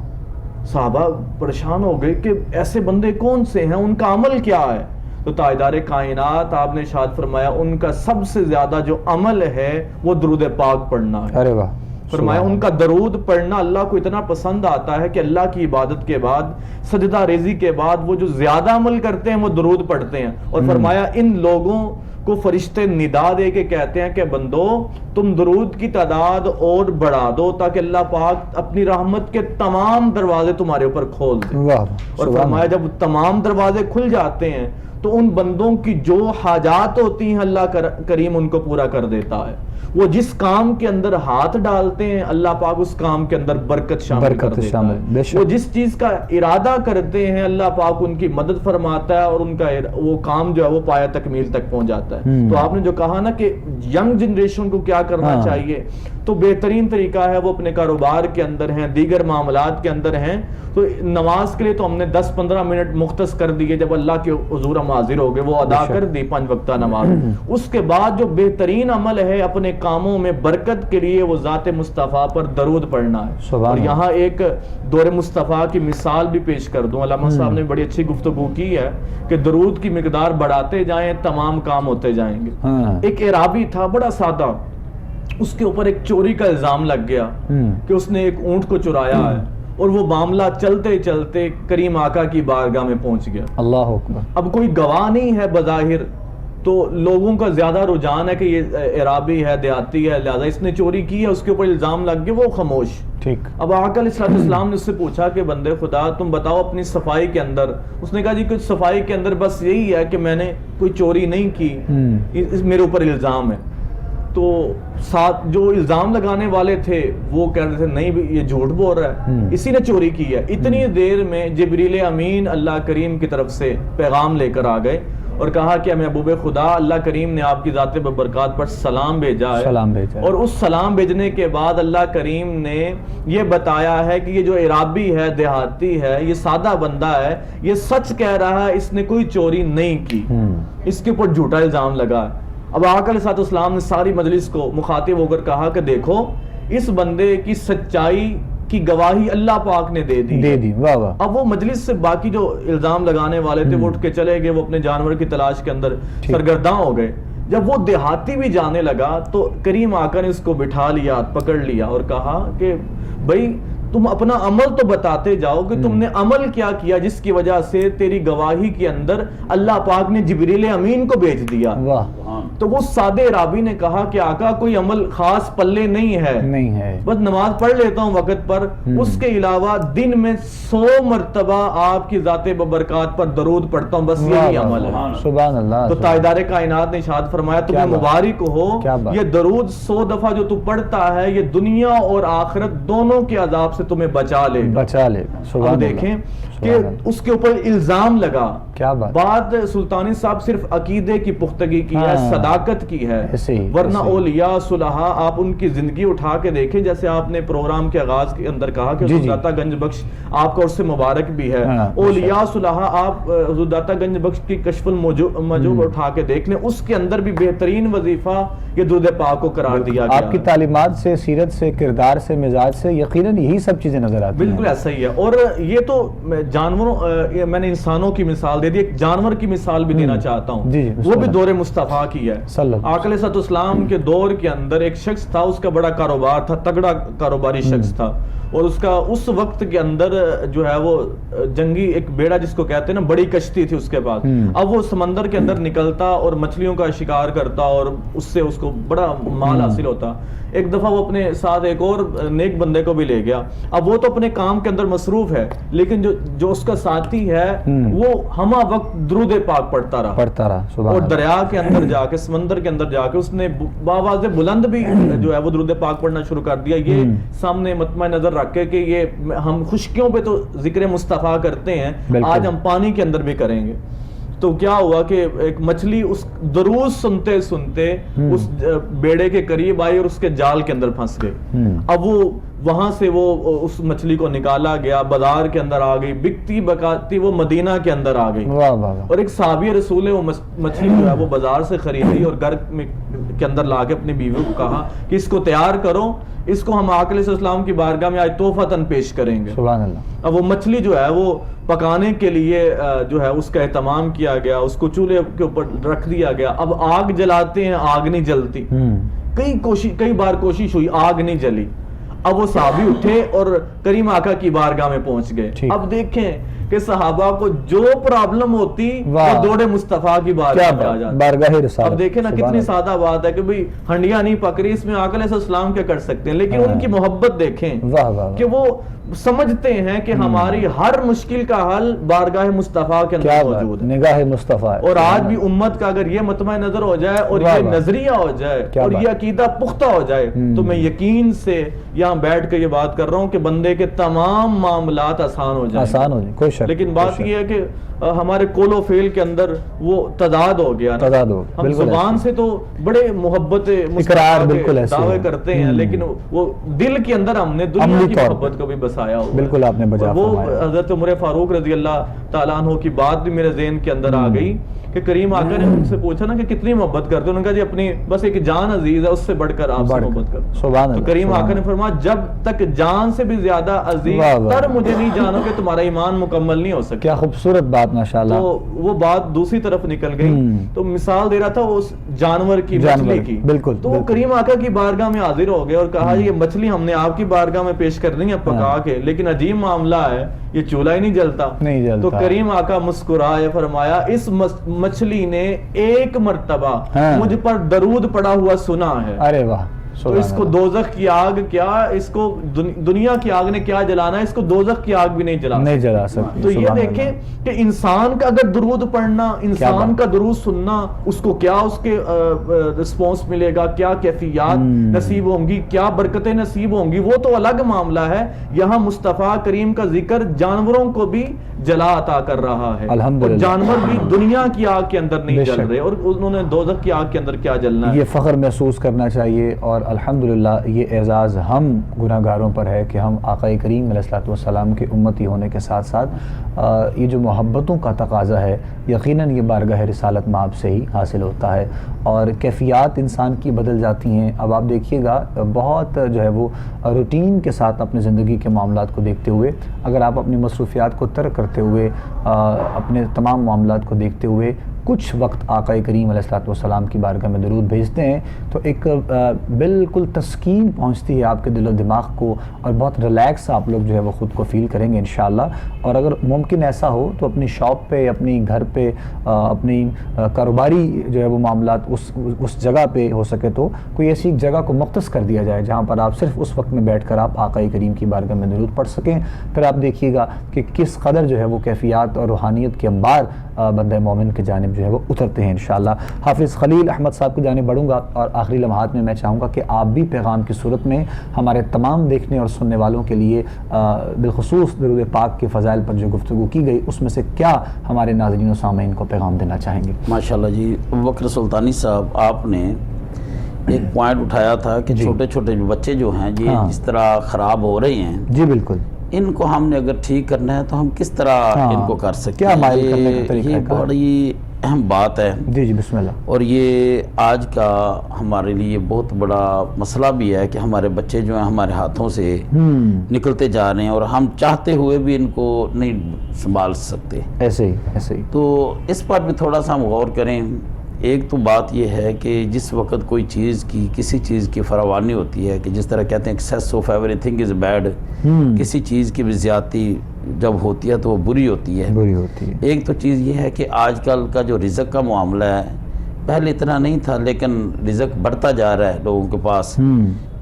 صحابہ پریشان ہو گئے کہ ایسے بندے کون سے ہیں، ان کا عمل کیا ہے؟ تو تاجدار کائنات آپ نے ارشاد فرمایا ان کا سب سے زیادہ جو عمل ہے وہ درود پاک پڑھنا ہے۔ ارے واہ۔ فرمایا ان کا درود پڑھنا اللہ کو اتنا پسند آتا ہے کہ اللہ کی عبادت کے بعد، سجدہ ریزی کے بعد وہ جو زیادہ عمل کرتے ہیں وہ درود پڑھتے ہیں۔ اور فرمایا ان لوگوں کو فرشتے ندا دے کے کہتے ہیں کہ بندو تم درود کی تعداد اور بڑھا دو تاکہ اللہ پاک اپنی رحمت کے تمام دروازے تمہارے اوپر کھول دے۔ اور فرمایا جب تمام دروازے کھل جاتے ہیں تو ان بندوں کی جو حاجات ہوتی ہیں اللہ کریم ان کو پورا کر دیتا ہے۔ وہ جس کام کے اندر ہاتھ ڈالتے ہیں اللہ پاک اس کام کے اندر برکت شامل کر دیتا ہے۔ وہ جس چیز کا ارادہ کرتے ہیں اللہ پاک ان کی مدد فرماتا ہے اور ان کا وہ کام جو ہے وہ پایہ تکمیل تک پہنچ جاتا ہے۔ تو آپ نے جو کہا نا کہ ینگ جنریشن کو کیا کرنا چاہیے، تو بہترین طریقہ ہے وہ اپنے کاروبار کے اندر ہیں، دیگر معاملات کے اندر ہیں، تو نماز کے لیے تو ہم نے 10-15 منٹ مختص کر دیے، جب اللہ کے حضور ہم حاضر ہو گئے وہ ادا کر دی 5 وقتہ نماز۔ اس کے بعد جو بہترین عمل ہے اپنے کاموں میں برکت کے لیے وہ ذات مصطفیٰ پر درود پڑھنا ہے۔ اور یہاں ایک دور مصطفیٰ کی مثال بھی پیش کر دوں، علامہ صاحب نے بڑی اچھی گفتگو کی ہے کہ درود کی مقدار بڑھاتے جائیں تمام کام ہوتے جائیں گے۔ ایک اعرابی تھا بڑا سادہ، اس کے اوپر ایک چوری کا الزام لگ گیا کہ اس نے ایک اونٹ کو چرایا ہے، اور وہ معاملہ چلتے چلتے کریم آقا کی بارگاہ میں پہنچ گیا۔ اللہ اکبر۔ اب کوئی گواہ نہیں ہے بظاہر، تو لوگوں کا زیادہ رجحان ہے کہ یہ اعرابی ہے، دیہاتی ہے، لہذا اس نے چوری کی ہے، اس کے اوپر الزام لگ گیا، وہ خاموش۔ ٹھیک۔ اب آقا علیہ السلام نے اس سے پوچھا کہ بندے خدا تم بتاؤ اپنی صفائی کے اندر، اس نے کہا جی کچھ صفائی کے اندر بس یہی ہے کہ میں نے کوئی چوری نہیں کی، میرے اوپر الزام ہے۔ تو ساتھ جو الزام لگانے والے تھے وہ کہہ رہے تھے نہیں یہ جھوٹ بول رہا ہے، اسی نے چوری کی ہے۔ اتنی دیر میں جبریل امین اللہ کریم کی طرف سے پیغام لے کر آ گئے اور کہا کہ محبوب خدا اللہ کریم نے آپ کی ذات ببرکات پر سلام بھیجا ہے، اور اس سلام بھیجنے کے بعد اللہ کریم نے یہ بتایا ہے کہ یہ جو اعرابی ہے، دیہاتی ہے، یہ سادہ بندہ ہے، یہ سچ کہہ رہا ہے، اس نے کوئی چوری نہیں کی، اس کے اوپر جھوٹا الزام لگا ہے۔ اب آقا علیہ السلام نے ساری مجلس کو مخاطب ہو کر کہا کہ دیکھو اس بندے کی سچائی کی گواہی اللہ پاک نے دے دی. واہ واہ. اب وہ مجلس سے باقی جو الزام لگانے والے تھے وہ اٹھ کے چلے گئے, وہ اپنے جانور کی تلاش کے اندر سرگرداں ہو گئے. جب وہ دیہاتی بھی جانے لگا تو کریم آقا نے اس کو بٹھا لیا, پکڑ لیا اور کہا کہ بھائی تم اپنا عمل تو بتاتے جاؤ کہ تم نے عمل کیا کیا جس کی وجہ سے تیری گواہی کے اندر اللہ پاک نے جبریل امین کو بھیج دیا. تو وہ سادے عرابی نے کہا کہ آقا کوئی عمل خاص پلے نہیں ہے, بس نماز پڑھ لیتا ہوں وقت پر, اس کے علاوہ دن میں 100 مرتبہ آپ کی ذات ببرکات پر درود پڑھتا ہوں, بس یہی عمل ہے. سبحان اللہ. تو تاجدار کائنات نے ارشاد فرمایا تمہیں مبارک ہو, یہ درود 100 دفعہ جو تو پڑھتا ہے یہ دنیا اور آخرت دونوں کے عذاب سے تمہیں بچا لے گا. اب دیکھیں کہ اس کے اوپر الزام لگا. بات سلطانی صاحب صرف عقیدے کی پختگی کی ہے, صداقت کی ہے, ورنہ اولیاء صلحاء آپ ان کی زندگی اٹھا کے دیکھیں. جیسے آپ نے پروگرام کے آغاز کے اندر کہا کہ حضور داتا گنج بخش آپ کا اس سے مبارک بھی ہے. اولیاء صلحاء آپ حضور داتا گنج بخش کی کشف المجوب اٹھا کے دیکھ لیں, اس کے اندر بھی بہترین وظیفہ یہ درود پاک کو قرار دیا گیا. آپ کی تعلیمات سے, سیرت سے, کردار سے, مزاج سے یقیناً یہی سب چیزیں نظر آتی ہیں. بالکل ایسا ہی ہے. اور یہ تو جانوروں, میں نے انسانوں کی مثال دے دی, ایک جانور کی مثال بھی دینا چاہتا ہوں. وہ بھی دور مصطفیٰ کی ہے. آقا علیہ السلام کے دور کے اندر ایک شخص تھا, اس کا بڑا کاروبار تھا, تگڑا کاروباری شخص تھا, اور اس کا اس وقت کے اندر جو ہے وہ جنگی ایک بیڑا جس کو کہتے ہیں نا, بڑی کشتی تھی اس کے پاس. اب وہ سمندر کے اندر نکلتا اور مچھلیوں کا شکار کرتا اور اس سے اس کو بڑا مال حاصل ہوتا. ایک دفعہ وہ اپنے ساتھ ایک اور نیک بندے کو بھی لے گیا. اب وہ تو اپنے کام کے اندر مصروف ہے, لیکن جو اس کا ساتھی ہے وہ ہمہ وقت درود پاک پڑھتا رہا. اور دریا کے اندر جا کے, سمندر کے اندر جا کے اس نے باواز بلند بھی جو ہے وہ درود پاک پڑھنا شروع کر دیا. یہ سامنے مطمع نظر رکھ کے کہ یہ ہم خشکیوں پہ تو ذکر مصطفیٰ کرتے ہیں, آج ہم پانی کے اندر بھی کریں گے. تو کیا ہوا کہ ایک مچھلی اس درود سنتے سنتے اس بیڑے کے قریب آئی اور اس کے جال کے اندر پھنس گئی. اب وہ وہاں سے وہ اس مچھلی کو نکالا گیا, بازار کے اندر آ گئی, بکتی بکاتی وہ مدینہ کے اندر آ گئی. اور ایک صحابی رسول نے وہ مچھلی جو ہے وہ بازار سے خریدی اور گھر کے اندر لا کے اپنی بیوی کو کہا کہ اس کو تیار کرو, اس کو ہم آقا علیہ السلام کی بارگاہ میں آج تحفتاً پیش کریں گے. سبحان اللہ. اب وہ مچھلی جو ہے وہ پکانے کے لیے جو ہے اس کا اہتمام کیا گیا, اس کو چولہے کے اوپر رکھ دیا گیا. اب آگ جلاتے ہیں, آگ نہیں جلتی. کئی بار کوشش ہوئی, آگ نہیں جلی. اب وہ صحابی اٹھے اور کریم آقا کی بارگاہ میں پہنچ گئے. اب دیکھیں کہ صحابہ کو جو پرابلم ہوتی وہ دوڑے مصطفیٰ کی بارگاہ میں آ جاتے. اب دیکھیں نا کتنی سادہ بات ہے کہ بھئی ہنڈیاں نہیں پک رہی, اس میں آقا علیہ السلام کیا کر سکتے ہیں, لیکن ان کی محبت دیکھیں کہ وہ سمجھتے ہیں کہ ہماری ہر مشکل کا حل بارگاہ مصطفیٰ کے اندر موجود ہے, نگاہ مصطفیٰ. اور آج بھی امت کا اگر یہ مطمع نظر ہو جائے اور یہ نظریہ ہو جائے اور یہ عقیدہ پختہ ہو جائے تو میں یقین سے یہاں بیٹھ کے یہ بات کر رہا ہوں کہ بندے کے تمام معاملات آسان ہو جائیں. کوئی شک. لیکن بات یہ ہے کہ ہمارے قول و فعل کے اندر وہ تضاد ہو گیا. ہم زبان سے تو بڑے محبت دعوے کرتے ہیں, لیکن وہ دل کے اندر ہم نے دنیا کی محبت کو بھی بسایا ہوا. بالکل آپ نے بجا وہ حضرت عمر فاروق رضی اللہ تعالیٰ عنہ کی بات بھی میرے ذہن کے اندر آ گئی کہ کریم آقا نے ان سے پوچھا نا کہ کتنی محبت کرتے, انہوں نے کہا جی اپنی بس ایک جان عزیز ہے, اس سے بڑھ کر آپ سے محبت کرتے. تو کریم آقا نے فرمایا جب تک جان سے بھی زیادہ عزیز تر مجھے نہیں جانو کہ تمہارا ایمان مکمل نہیں ہو سکتا. کیا خوبصورت بات ماشاءاللہ. تو وہ بات دوسری طرف نکل گئی. تو مثال دے رہا تھا اس جانور کی, مچھلی کی. تو وہ کریم آقا کی بارگاہ میں حاضر ہو گئے اور کہا یہ مچھلی ہم نے آپ کی بارگاہ میں پیش کرنی ہے پکا کے, لیکن عجیب معاملہ ہے یہ چولہا ہی نہیں جلتا. تو کریم آقا مسکرائے, فرمایا اس مچھلی نے ایک مرتبہ مجھ پر درود پڑا ہوا سنا ہے. ارے واہ. تو اس کو دوزخ کی آگ کیا, اس کو دنیا کی آگ نے کیا جلانا ہے, اس کو دوزخ کی آگ بھی نہیں جلا سکتی. تو یہ دیکھیں کہ انسان کا اگر درود پڑھنا, انسان کا درود سننا, اس کو کیا اس کے رسپانس ملے گا, کیا کیفیات نصیب ہوں گی, کیا برکتیں نصیب ہوں گی, وہ تو الگ معاملہ ہے. یہاں مصطفیٰ کریم کا ذکر جانوروں کو بھی جلا عطا کر رہا ہے، الحمدللہ۔ اور جانور بھی دنیا کی آگ کے اندر نہیں جل رہے، اور انہوں نے دوزخ کی آگ کے اندر کیا جلنا ہے۔ یہ فخر محسوس کرنا چاہیے، اور الحمدللہ یہ اعزاز ہم گناہ گاروں پر ہے کہ ہم آقا کریم علیہ الصلوۃ والسلام کے امتی ہونے کے ساتھ ساتھ یہ جو محبتوں کا تقاضا ہے یقیناً یہ بارگاہ رسالت مآب سے ہی حاصل ہوتا ہے، اور کیفیات انسان کی بدل جاتی ہیں۔ اب آپ دیکھیے گا بہت جو ہے وہ روٹین کے ساتھ اپنی زندگی کے معاملات کو دیکھتے ہوئے، اگر آپ اپنی مصروفیات کو ترک کرتے ہوئے اپنے تمام معاملات کو دیکھتے ہوئے کچھ وقت آقا کریم علیہ الصلوۃ والسلام کی بارگاہ میں درود بھیجتے ہیں تو ایک بالکل تسکین پہنچتی ہے آپ کے دل و دماغ کو، اور بہت ریلیکس آپ لوگ جو ہے وہ خود کو فیل کریں گے انشاءاللہ۔ اور اگر ممکن ایسا ہو تو اپنی شاپ پہ، اپنی گھر پہ، اپنی کاروباری جو ہے وہ معاملات اس جگہ پہ ہو سکے تو کوئی ایسی جگہ کو مختص کر دیا جائے جہاں پر آپ صرف اس وقت میں بیٹھ کر آپ آقا کریم کی بارگاہ میں درود پڑھ سکیں۔ پھر آپ دیکھیے گا کہ کس قدر جو ہے وہ کیفیات اور روحانیت کے انبار بندہ مومن کی جانب جو ہے وہ اترتے ہیں انشاءاللہ۔ حافظ خلیل احمد صاحب کی جانب بڑھوں گا، اور آخری لمحات میں چاہوں گا کہ آپ بھی پیغام کی صورت میں ہمارے تمام دیکھنے اور سننے والوں کے لیے بالخصوص درود پاک کے فضائل پر جو گفتگو کی گئی اس میں سے کیا ہمارے ناظرین و سامعین کو پیغام دینا چاہیں گے؟ ماشاءاللہ جی، ابوبکر سلطانی صاحب، آپ نے ایک پوائنٹ اٹھایا تھا کہ چھوٹے چھوٹے بچے جو ہیں جی جس طرح خراب ہو رہے ہیں، جی بالکل، ان کو ہم نے اگر ٹھیک کرنا ہے تو ہم کس طرح ان کو کر سکتے کیا مائل کرنے کا طریقہ یہ ہے؟ بڑی اہم بات ہے جی جی بسم اللہ۔ اور یہ آج کا ہمارے لیے بہت بڑا مسئلہ بھی ہے کہ ہمارے بچے جو ہیں ہمارے ہاتھوں سے نکلتے جا رہے ہیں، اور ہم چاہتے ہوئے بھی ان کو نہیں سنبھال سکتے۔ ایسے ہی تو اس پر بھی تھوڑا سا ہم غور کریں۔ ایک تو بات یہ ہے کہ جس وقت کوئی چیز کی، کسی چیز کی فراوانی ہوتی ہے، کہ جس طرح کہتے ہیں access of every thing is bad, کسی چیز کی بھی زیادتی جب ہوتی ہے تو وہ بری ہوتی ہے۔ ایک تو چیز یہ ہے کہ آج کل کا جو رزق کا معاملہ ہے، پہلے اتنا نہیں تھا لیکن رزق بڑھتا جا رہا ہے لوگوں کے پاس،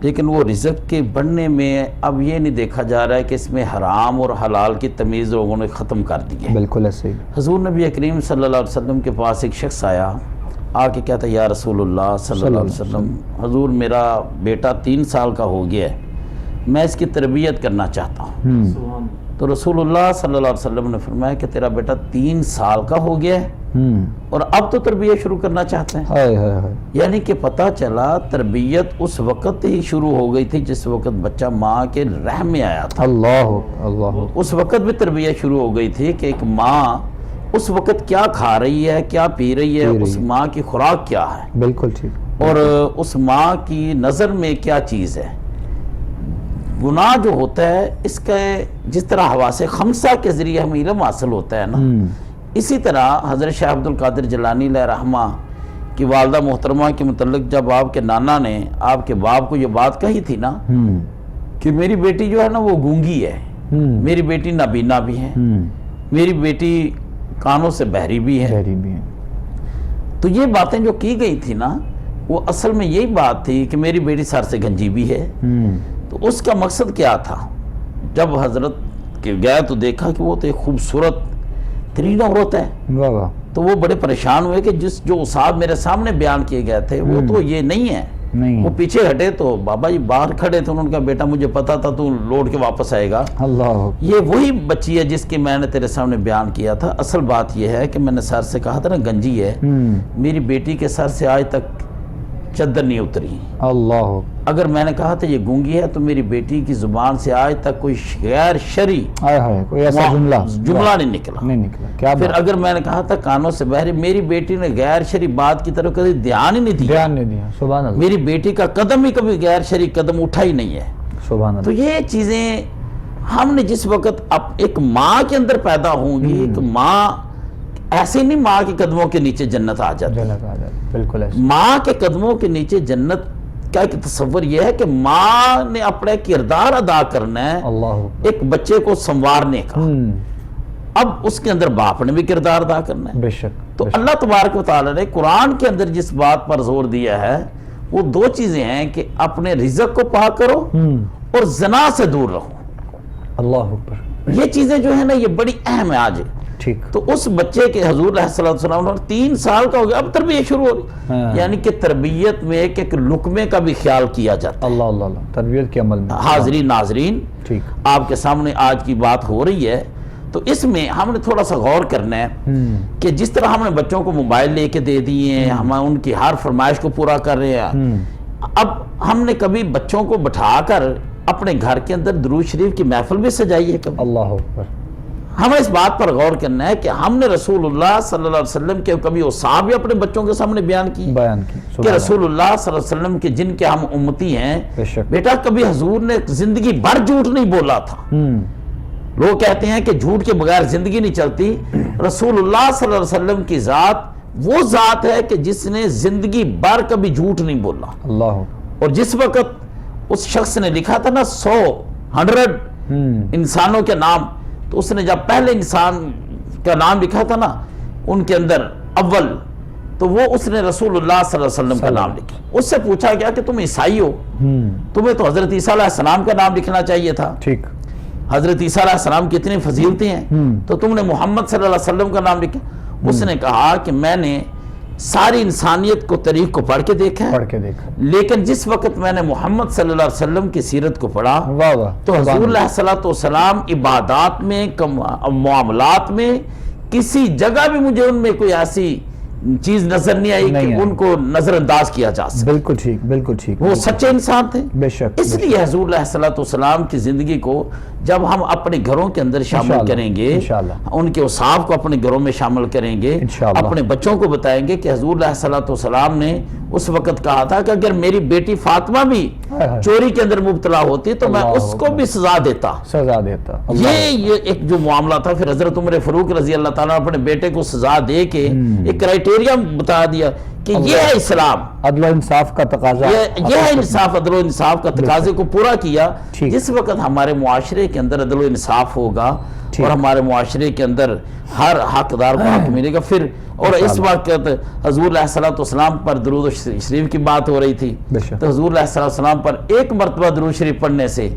لیکن وہ رزق کے بڑھنے میں اب یہ نہیں دیکھا جا رہا ہے کہ اس میں حرام اور حلال کی تمیز لوگوں نے ختم کر دی ہے۔ بالکل ایسے ہی۔ حضور نبی کریم صلی اللہ علیہ وسلم کے پاس ایک شخص آیا، آ کے کہتا یا رسول اللہ صلی اللہ علیہ وسلم، حضور میرا بیٹا 3 سال کا ہو گیا ہے، میں اس کی تربیت کرنا چاہتا ہوں۔ تو رسول اللہ صلی اللہ علیہ وسلم نے فرمایا کہ تیرا بیٹا 3 سال کا ہو گیا ہے اور اب تو تربیت شروع کرنا چاہتے ہیں۔ یعنی کہ پتہ چلا تربیت اس وقت ہی شروع ہو گئی تھی جس وقت بچہ ماں کے رحم میں آیا تھا۔ اللہ اس وقت بھی تربیت شروع ہو گئی تھی کہ ایک ماں اس وقت کیا کھا رہی ہے، کیا پی رہی ہے، اس ماں کی خوراک کیا ہے، بالکل ٹھیک، اور اس ماں کی نظر میں کیا چیز ہے۔ گناہ جو ہوتا ہے اس کا جس طرح حواس خمسہ کے ذریعے ہمیں علم حاصل ہوتا ہے نا، اسی طرح حضرت شیخ عبد القادر جیلانی علیہ رحمہ کی والدہ محترمہ کے متعلق جب آپ کے نانا نے آپ کے باپ کو یہ بات کہی تھی نا کہ میری بیٹی جو ہے نا وہ گونگی ہے، میری بیٹی نابینا بھی ہے، میری بیٹی کانوں سے بہری بھی ہے، تو یہ باتیں جو کی گئی تھی نا وہ اصل میں یہی بات تھی کہ میری بیٹی سر سے گنجی بھی ہے۔ تو اس کا مقصد کیا تھا؟ جب حضرت کے گئے تو دیکھا کہ وہ تو ایک خوبصورت ترین عورت ہے، تو وہ بڑے پریشان ہوئے کہ جو اصحاب میرے سامنے بیان کیے گئے تھے وہ تو یہ نہیں ہے۔ وہ پیچھے ہٹے تو بابا جی باہر کھڑے تھے، انہوں نے کہا بیٹا مجھے پتا تھا تو لوٹ کے واپس آئے گا، یہ وہی بچی ہے جس کی میں نے تیرے سامنے بیان کیا تھا۔ اصل بات یہ ہے کہ میں نے سر سے کہا تھا نا گنجی ہے، میری بیٹی کے سر سے آج تک چادر نہیں اتری۔ اگر میں نے کہا تھا یہ گونگی ہے تو میری بیٹی کی زبان سے آج تک کوئی غیر شرعی جملہ نہیں نکلا۔ پھر اگر میں نے کہا تھا کانوں سے بہری، میری بیٹی نے غیر شرعی بات کی طرف کبھی دھیان ہی نہیں دیا، میری بیٹی کا قدم ہی کبھی غیر شرعی قدم اٹھا ہی نہیں ہے۔ تو یہ چیزیں ہم نے جس وقت ایک ماں کے اندر پیدا ہوں گی، ایک ماں ایسے نہیں ماں کے قدموں کے نیچے جنت آ جاتی، بالکل ماں کے قدموں کے نیچے جنت کا ایک تصور یہ ہے کہ ماں نے اپنا کردار ادا کرنا ہے ایک بچے کو سنوارنے کا، اب اس کے اندر باپ نے بھی کردار ادا کرنا ہے۔ بے شک۔ تو اللہ تبارک و تعالیٰ نے قرآن کے اندر جس بات پر زور دیا ہے وہ 2 چیزیں ہیں کہ اپنے رزق کو پاک کرو اور زنا سے دور رہو۔ اللہ اکبر۔ یہ چیزیں جو ہیں نا یہ بڑی اہم ہے آج۔ ٹھیک۔ تو اس بچے کے حضور علیہ السلام 3 سال کا ہو گیا، اب تربیت شروع ہو رہی، یعنی کہ تربیت میں ایک لقمے کا بھی خیال کیا جاتا ہے۔ اللہ تربیت کے عمل میں۔ حاضرین ناظرین، ٹھیک، آپ کے سامنے آج کی بات ہو رہی ہے تو اس میں ہم نے تھوڑا سا غور کرنا ہے کہ جس طرح ہم نے بچوں کو موبائل لے کے دے دیے ہیں، ہم ان کی ہر فرمائش کو پورا کر رہے ہیں، اب ہم نے کبھی بچوں کو بٹھا کر اپنے گھر کے اندر درود شریف کی محفل بھی سجائی ہے کبھی؟ اللہ اکبر. ہمیں اس بات پر غور کرنا ہے کہ ہم نے رسول اللہ صلی اللہ علیہ وسلم کے کبھی اوصاف بھی اپنے بچوں کے سامنے بیان کی کہ رسول اللہ صلی اللہ علیہ وسلم کے جن کے ہم امتی ہیں، بیٹا کبھی حضور نے زندگی بھر جھوٹ نہیں بولا تھا. لوگ کہتے ہیں کہ جھوٹ کے بغیر زندگی نہیں چلتی. رسول اللہ صلی اللہ علیہ وسلم کی ذات وہ ذات ہے کہ جس نے زندگی بھر کبھی جھوٹ نہیں بولا. اللہ. اور جس وقت اس شخص نے لکھا تھا نا 100 انسانوں کے نام، تو اس نے جب پہلے انسان کا نام لکھا تھا نا ان کے اندر اول، تو وہ اس نے رسول اللہ صلی اللہ علیہ وسلم کا نام لکھا. اس سے پوچھا گیا کہ تم عیسائی ہو، تمہیں تو حضرت عیسیٰ علیہ السلام کا نام لکھنا چاہیے تھا. ٹھیک. حضرت عیسیٰ علیہ السلام کی اتنی فضیلتیں ہیں تو تم نے محمد صلی اللہ علیہ وسلم کا نام لکھا. اس نے کہا کہ میں نے ساری انسانیت کو تاریخ کو پڑھ کے دیکھا ہے، لیکن جس وقت میں نے محمد صلی اللہ علیہ وسلم کی سیرت کو پڑھا تو حضور علیہ السلام عبادات میں، معاملات میں کسی جگہ بھی مجھے ان میں کوئی ایسی چیز نظر نہیں آئی کہ ان کو نظر انداز کیا جا سکے. بالکل ٹھیک، بالکل ٹھیک. وہ سچے انسان تھے. بے شک. اس لیے حضور علیہ السلام کی زندگی کو جب ہم اپنے گھروں کے اندر شامل کریں گے، ان کے اوصاف کو اپنے گھروں میں شامل کریں گے، اپنے بچوں کو بتائیں گے کہ حضور علیہ السلام نے اس وقت کہا تھا کہ اگر میری بیٹی فاطمہ بھی چوری کے اندر مبتلا ہوتی تو میں اس کو بھی سزا دیتا. یہ ایک جو معاملہ تھا. پھر حضرت عمر فاروق رضی اللہ تعالیٰ اپنے بیٹے کو سزا دے کے ایک کرائٹیریا بتا دیا کہ یہ ہے اسلام، عدل و انصاف کا تقاضا، یہ ہے انصاف، عدل و انصاف کا تقاضے کو پورا کیا. جس وقت ہمارے معاشرے کے اندر عدل و انصاف ہوگا اور ہمارے معاشرے کے اندر ہر حقدار کو حق ملے گا. پھر اور اس وقت حضور علیہ السلام پر درود شریف کی بات ہو رہی تھی، تو حضور علیہ السلام پر ایک مرتبہ درود شریف پڑھنے سے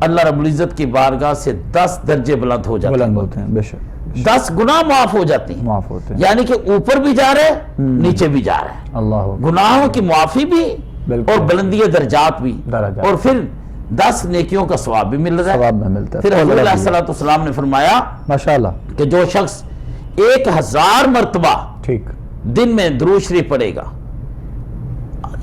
اللہ رب العزت کی بارگاہ سے 10 درجے بلند ہو جاتے ہیں. بے شک. 10 گناہ معاف ہو جاتے ہیں. یعنی کہ اوپر بھی جا رہے ہیں، نیچے بھی جا رہے ہیں. اللہ. گناہوں کی معافی بھی اور بلندی درجات بھی، اور پھر 10 نیکیوں کا ثواب بھی مل رہا ہے. ثواب ملتا ہے. پھر حضور علیہ السلام نے فرمایا ماشاءاللہ کہ جو شخص 1000 مرتبہ دن میں درود شریف پڑھے گا،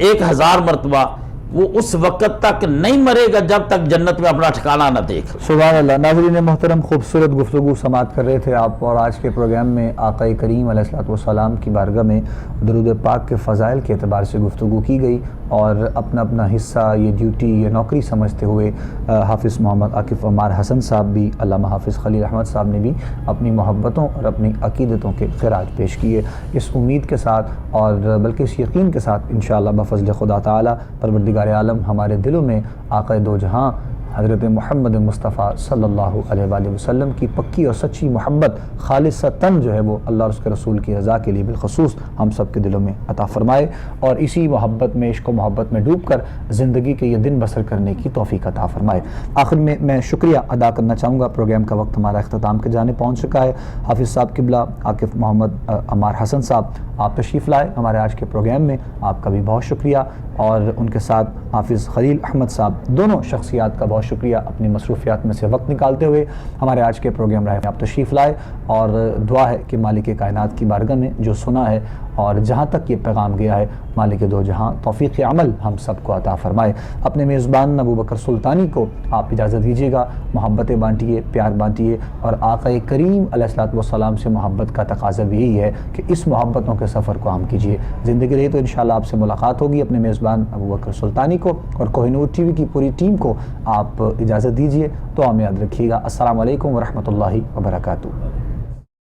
1000 مرتبہ، وہ اس وقت تک نہیں مرے گا جب تک جنت میں اپنا ٹھکانہ نہ دیکھ. سبحان اللہ. ناظرین محترم، خوبصورت گفتگو سماعت کر رہے تھے آپ، اور آج کے پروگرام میں آقا کریم علیہ السلام کی بارگاہ میں درود پاک کے فضائل کے اعتبار سے گفتگو کی گئی، اور اپنا اپنا حصہ، یہ ڈیوٹی، یہ نوکری سمجھتے ہوئے حافظ محمد عاکف عمار حسن صاحب بھی، علامہ حافظ خلیل احمد صاحب نے بھی اپنی محبتوں اور اپنی عقیدتوں کے خراج پیش کیے. اس امید کے ساتھ اور بلکہ اس یقین کے ساتھ انشاءاللہ بفضل خدا تعالی پروردگار عالم ہمارے دلوں میں آقا دو جہاں حضرت محمد مصطفیٰ صلی اللہ علیہ وآلہ وسلم کی پکی اور سچی محبت خالصتاً جو ہے وہ اللہ اور اس کے رسول کی رضا کے لیے بالخصوص ہم سب کے دلوں میں عطا فرمائے، اور اسی محبت میں، عشق و محبت میں ڈوب کر زندگی کے یہ دن بسر کرنے کی توفیق عطا فرمائے. آخر میں شکریہ ادا کرنا چاہوں گا. پروگرام کا وقت ہمارا اختتام کے جانے پہنچ چکا ہے. حافظ صاحب قبلہ عاکف محمد عمار حسن صاحب آپ تشریف لائے ہمارے آج کے پروگرام میں، آپ کا بھی بہت شکریہ، اور ان کے ساتھ حافظ خلیل احمد صاحب، دونوں شخصیات کا بہت شکریہ اپنی مصروفیات میں سے وقت نکالتے ہوئے ہمارے آج کے پروگرام رائے میں آپ تشریف لائے. اور دعا ہے کہ مالک کائنات کی بارگاہ میں جو سنا ہے اور جہاں تک یہ پیغام گیا ہے، مالک دو جہاں توفیق عمل ہم سب کو عطا فرمائے. اپنے میزبان ابو بکر سلطانی کو آپ اجازت دیجیے گا. محبتیں بانٹیے، پیار بانٹیے، اور آقا کریم علیہ السلام سے محبت کا تقاضا بھی یہی ہے کہ اس محبتوں کے سفر کو عام کیجیے. زندگی رہی تو انشاءاللہ آپ سے ملاقات ہوگی. اپنے میزبان ابو بکر سلطانی کو اور کوہ نور ٹی وی کی پوری ٹیم کو آپ اجازت دیجیے. تو ہمیں یاد رکھیے گا. السلام علیکم ورحمۃ اللہ وبرکاتہ.